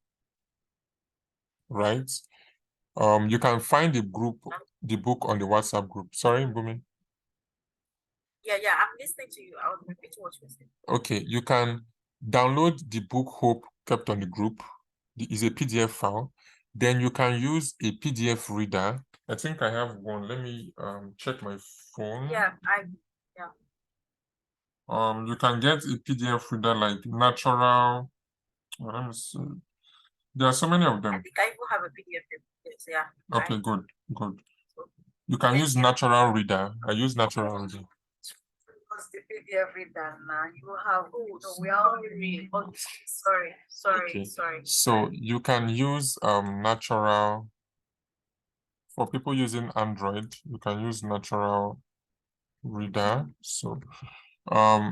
right? You can find the book on the WhatsApp group. Sorry, Bumi. Yeah, I'm listening to you. I'll repeat what you're saying. Okay, you can download the book Hope kept on the group. It's a PDF file. Then you can use a PDF reader. I think I have one. Let me check my phone. Yeah. You can get a PDF reader like Natural. Let me see. There are so many of them. I think I even have a PDF. Yeah. Okay, good. You can use Natural Reader. I use Natural Reader. Because the PDF reader now, you have, we are only sorry. So you can use Natural. For people using Android, you can use Natural Reader. So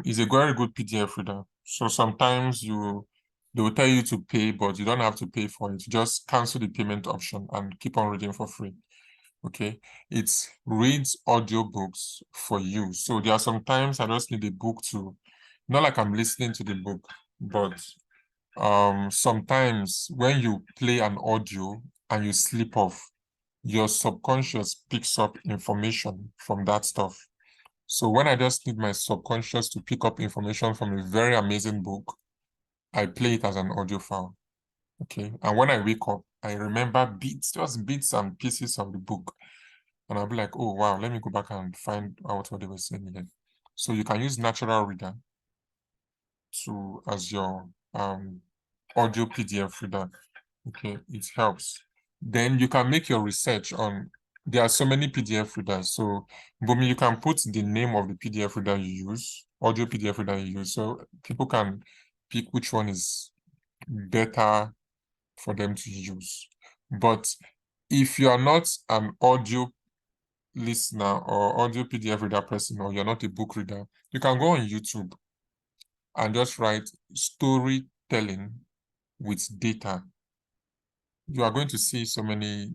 it's a very good PDF reader. So sometimes they will tell you to pay, but you don't have to pay for it. Just cancel the payment option and keep on reading for free. Okay, it reads audiobooks for you. So there are sometimes I just need a book to, not like I'm listening to the book, but sometimes when you play an audio and you sleep off, your subconscious picks up information from that stuff. So when I just need my subconscious to pick up information from a very amazing book, I play it as an audio file. Okay, and when I wake up, I remember just bits and pieces of the book. And I'll be like, oh, wow, let me go back and find out what they were saying again. So you can use Natural Reader as your audio PDF reader. Okay, it helps. Then you can make your research on, there are so many PDF readers. So Bumi, you can put the name of the PDF reader you use, audio PDF reader you use, so people can pick which one is better for them to use. But if you are not an audio listener or audio PDF reader person, or you're not a book reader, you can go on YouTube and just write storytelling with data. You are going to see so many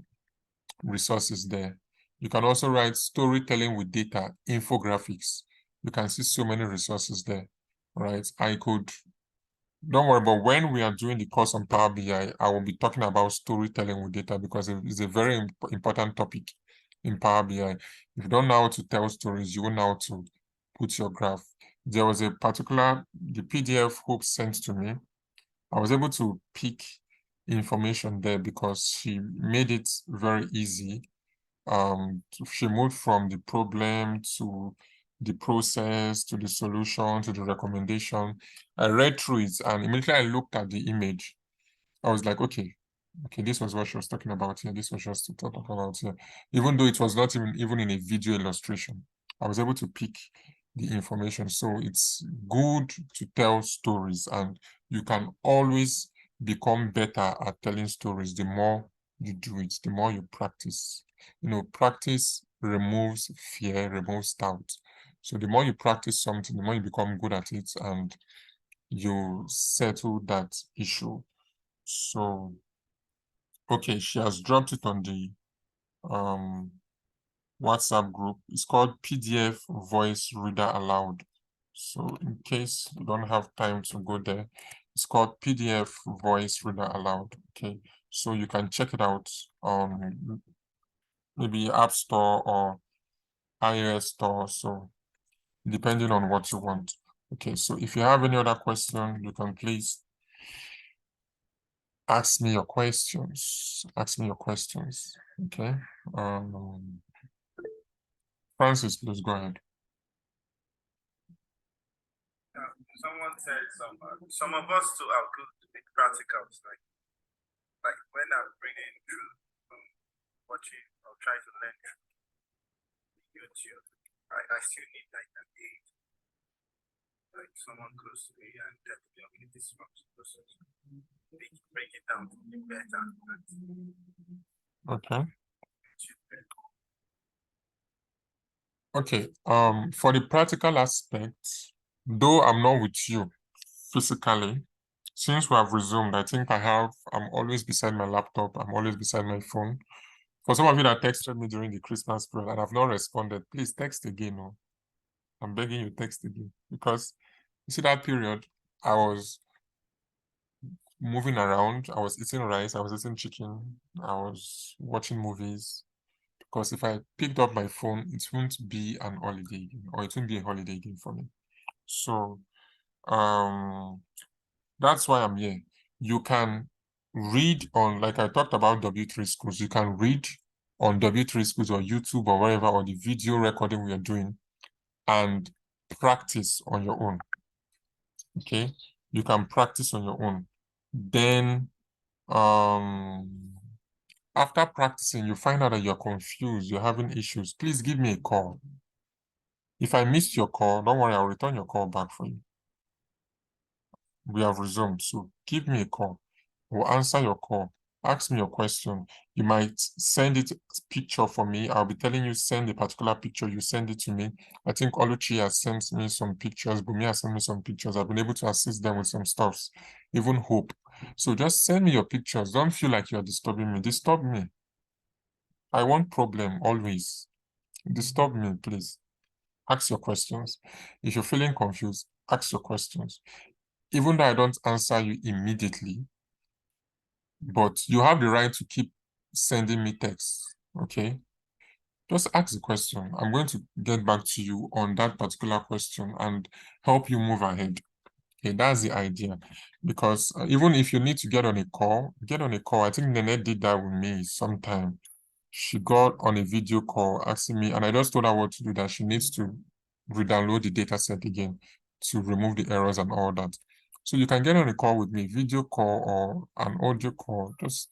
resources there. You can also write storytelling with data, infographics. You can see so many resources there, right? Don't worry, but when we are doing the course on Power BI, I will be talking about storytelling with data because it's a very important topic in Power BI. If you don't know how to tell stories, you will know how to put your graph. There was the PDF Hope sent to me. I was able to pick information there because she made it very easy. She moved from the problem to the process to the solution to the recommendation. I read through it and immediately I looked at the image. I was like, okay, this was what she was talking about here. This was just talking about here. Even though it was not even in a video illustration, I was able to pick the information. So it's good to tell stories, and you can always become better at telling stories. The more you do it, the more you practice. Practice removes fear, removes doubt. So the more you practice something, the more you become good at it, and you settle that issue. So, okay, she has dropped it on the WhatsApp group. It's called PDF Voice Reader Aloud. So in case you don't have time to go there, it's called PDF Voice Reader Aloud. Okay, so you can check it out on maybe App Store or iOS Store. So depending on what you want. Okay, so if you have any other question, you can please ask me your questions. Okay. Francis, please go ahead. Someone said some of us too are good with practicals, like when I'm reading through, watching or trying to learn through YouTube, I still need like an aid, like someone close to me and tell me, okay, this is what's supposed to break it down to be better. Okay. Okay. For the practical aspect, though I'm not with you physically, since we have resumed, I think I'm always beside my laptop. I'm always beside my phone. For some of you that texted me during the Christmas period and I've not responded, please text again. Oh. I'm begging you, text again. Because you see that period, I was moving around, I was eating rice, I was eating chicken, I was watching movies. Because if I picked up my phone, it won't be an holiday again, or it won't be a holiday again for me. So that's why I'm here. You can read on, like I talked about W3 Schools, you can read on W3 Schools or YouTube or wherever, or the video recording we are doing, and practice on your own. Okay, you can practice on your own. Then after practicing, you find out that you're confused, you're having issues, please give me a call. If I missed your call, don't worry, I'll return your call back for you. We have resumed, so give me a call. We'll answer your call. Ask me your question. You might send it picture for me. I'll be telling you, send a particular picture. You send it to me. I think Oluchi has sent me some pictures. Bumi has sent me some pictures. I've been able to assist them with some stuffs. Even Hope. So just send me your pictures. Don't feel like you're disturbing me. Disturb me. I want problem always. Disturb me, please. Ask your questions. If you're feeling confused, ask your questions. Even though I don't answer you immediately, but you have the right to keep sending me texts, okay? Just ask the question. I'm going to get back to you on that particular question and help you move ahead. Okay, that's the idea. Because even if you need to get on a call, get on a call. I think Nene did that with me sometime. She got on a video call asking me, and I just told her what to do, that she needs to re-download the data set again to remove the errors and all that. So you can get on a call with me, video call or an audio call. Just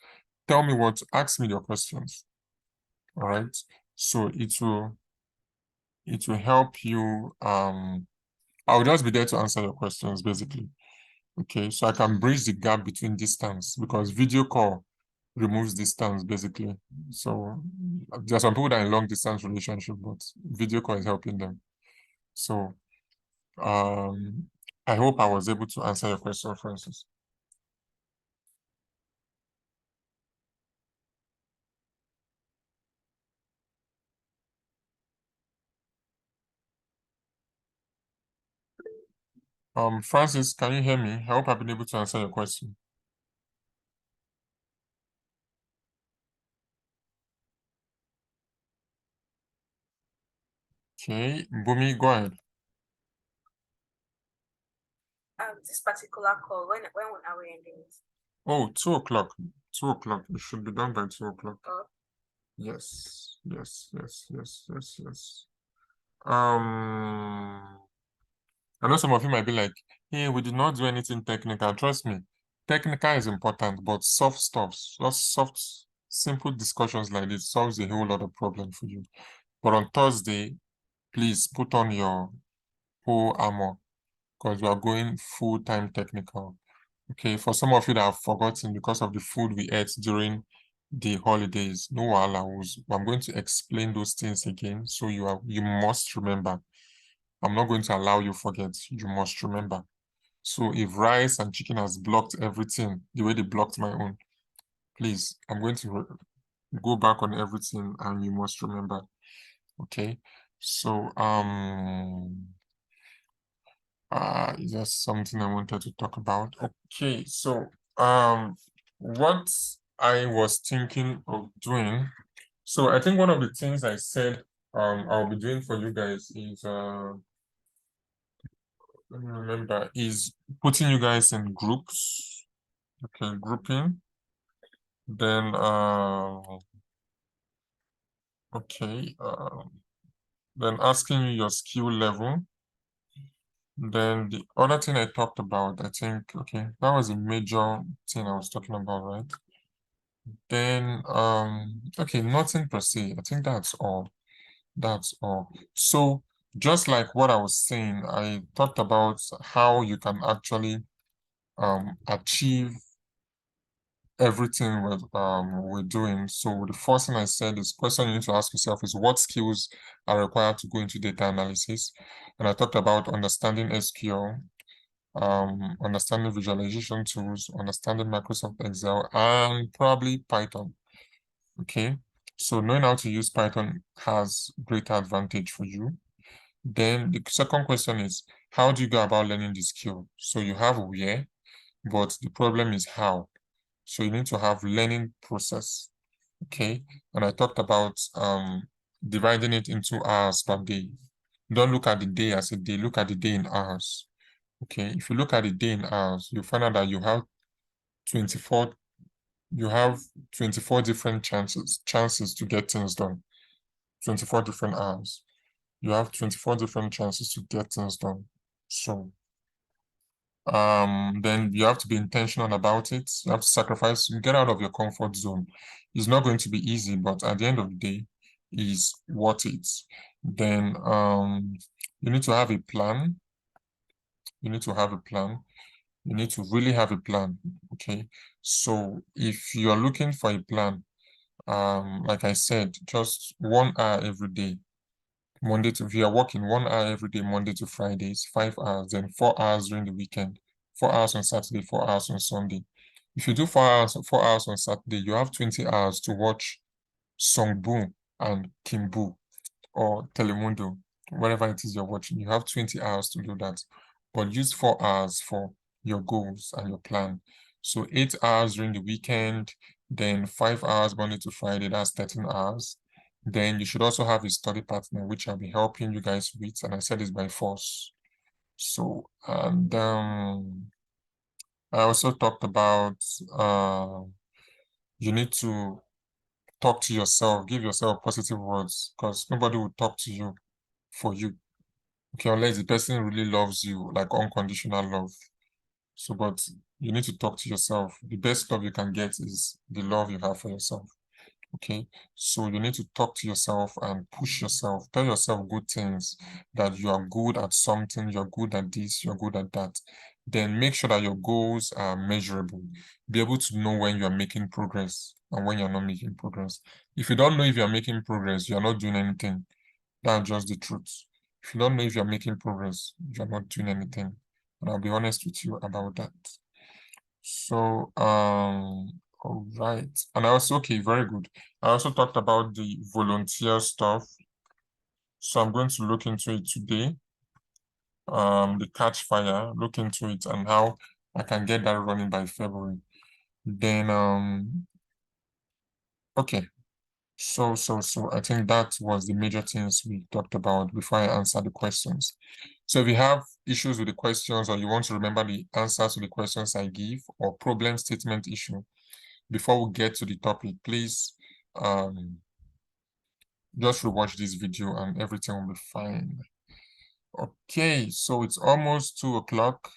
tell me ask me your questions. All right. So it will help you. I'll just be there to answer your questions, basically. Okay, so I can bridge the gap between distance, because video call removes distance, basically. So there are some people that are in long distance relationship, but video call is helping them. So I hope I was able to answer your question, Francis. Francis, can you hear me? I hope I've been able to answer your question. Okay, Bumi, go ahead. This particular call, when are we ending it? Oh, 2 o'clock. 2 o'clock. It should be done by 2 o'clock. Oh. Yes. I know some of you might be like, hey, we did not do anything technical. Trust me, technical is important, but soft stuff, just soft, simple discussions like this solves a whole lot of problem for you. But on Thursday, please put on your whole armor because we are going full-time technical. Okay, for some of you that have forgotten because of the food we ate during the holidays, no wahala. I'm going to explain those things again, so you must remember. I'm not going to allow you forget. You must remember. So if rice and chicken has blocked everything the way they blocked my own, please, I'm going to go back on everything and you must remember. Okay. So just something I wanted to talk about. Okay, so what I was thinking of doing. So I think one of the things I said I'll be doing for you guys is let me remember, is putting you guys in groups. Okay, grouping. Then okay, then asking you your skill level. Then the other thing I talked about, I think, okay, that was a major thing I was talking about, right? Then okay, nothing per se. I think that's all. That's all. So just like what I was saying, I talked about how you can actually achieve everything we're doing. So the first thing I said is question you need to ask yourself is what skills are required to go into data analysis? And I talked about understanding SQL, understanding visualization tools, understanding Microsoft Excel, and probably Python. Okay, so knowing how to use Python has greater advantage for you. Then the second question is, how do you go about learning the skill? So you have where, but the problem is how. So you need to have learning process. Okay, and I talked about dividing it into hours per day. Don't look at the day as a day, look at the day in hours. Okay, if you look at the day in hours, you find out that you have 24 different chances to get things done. 24 different hours. You have 24 different chances to get things done. So then you have to be intentional about it. You have to sacrifice, get out of your comfort zone. It's not going to be easy, but at the end of the day, is worth it. Then you need to have a plan. You need to have a plan. You need to really have a plan. Okay. So if you are looking for a plan, like I said, just 1 hour every day. If you are working 1 hour every day, Monday to Fridays, 5 hours, then 4 hours during the weekend, 4 hours on Saturday, 4 hours on Sunday. If you do 4 hours on Saturday, you have 20 hours to watch Songbu and Kimbu or Telemundo, whatever it is you're watching. You have 20 hours to do that, but use 4 hours for your goals and your plan. So 8 hours during the weekend, then 5 hours Monday to Friday, that's 13 hours. Then you should also have a study partner, which I'll be helping you guys with, and I said this by force. So, and I also talked about you need to talk to yourself, give yourself positive words, because nobody will talk to you for you. Okay, unless the person really loves you, like unconditional love. So, but you need to talk to yourself. The best love you can get is the love you have for yourself. Okay, so you need to talk to yourself and push yourself. Tell yourself good things, that you are good at something, you're good at this, you're good at that. Then make sure that your goals are measurable. Be able to know when you are making progress and when you're not making progress. If you don't know if you're making progress, you're not doing anything. That's just the truth. If you don't know if you're making progress, you're not doing anything. And I'll be honest with you about that. So, all right. And I also, okay, very good. I also talked about the volunteer stuff. So I'm going to look into it today. The Catch Fire, look into it and how I can get that running by February. Then, okay. So I think that was the major things we talked about before I answer the questions. So if you have issues with the questions or you want to remember the answers to the questions I give or problem statement issue, before we get to the topic, please just rewatch this video and everything will be fine. Okay, so it's almost 2 o'clock.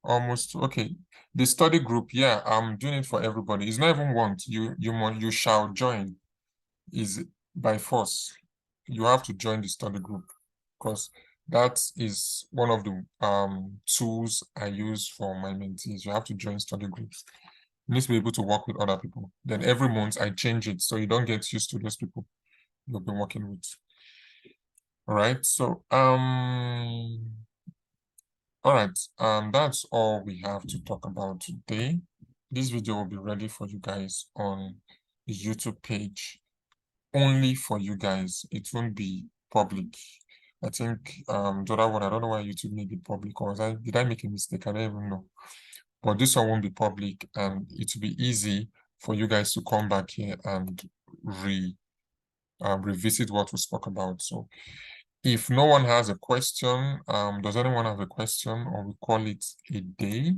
Okay. The study group, yeah, I'm doing it for everybody. It's not even want. You shall join. Is by force. You have to join the study group because that is one of the tools I use for my mentees. You have to join study groups. You need to be able to work with other people. Then every month I change it so you don't get used to those people you've been working with. All right, so all right, that's all we have to talk about today. This video will be ready for you guys on the YouTube page, only for you guys. It won't be public. I think the other one, I don't know why YouTube made it public, or did I make a mistake? I don't even know. But this one won't be public, and it will be easy for you guys to come back here and revisit what we spoke about. So if no one has a question, does anyone have a question, or we call it a day?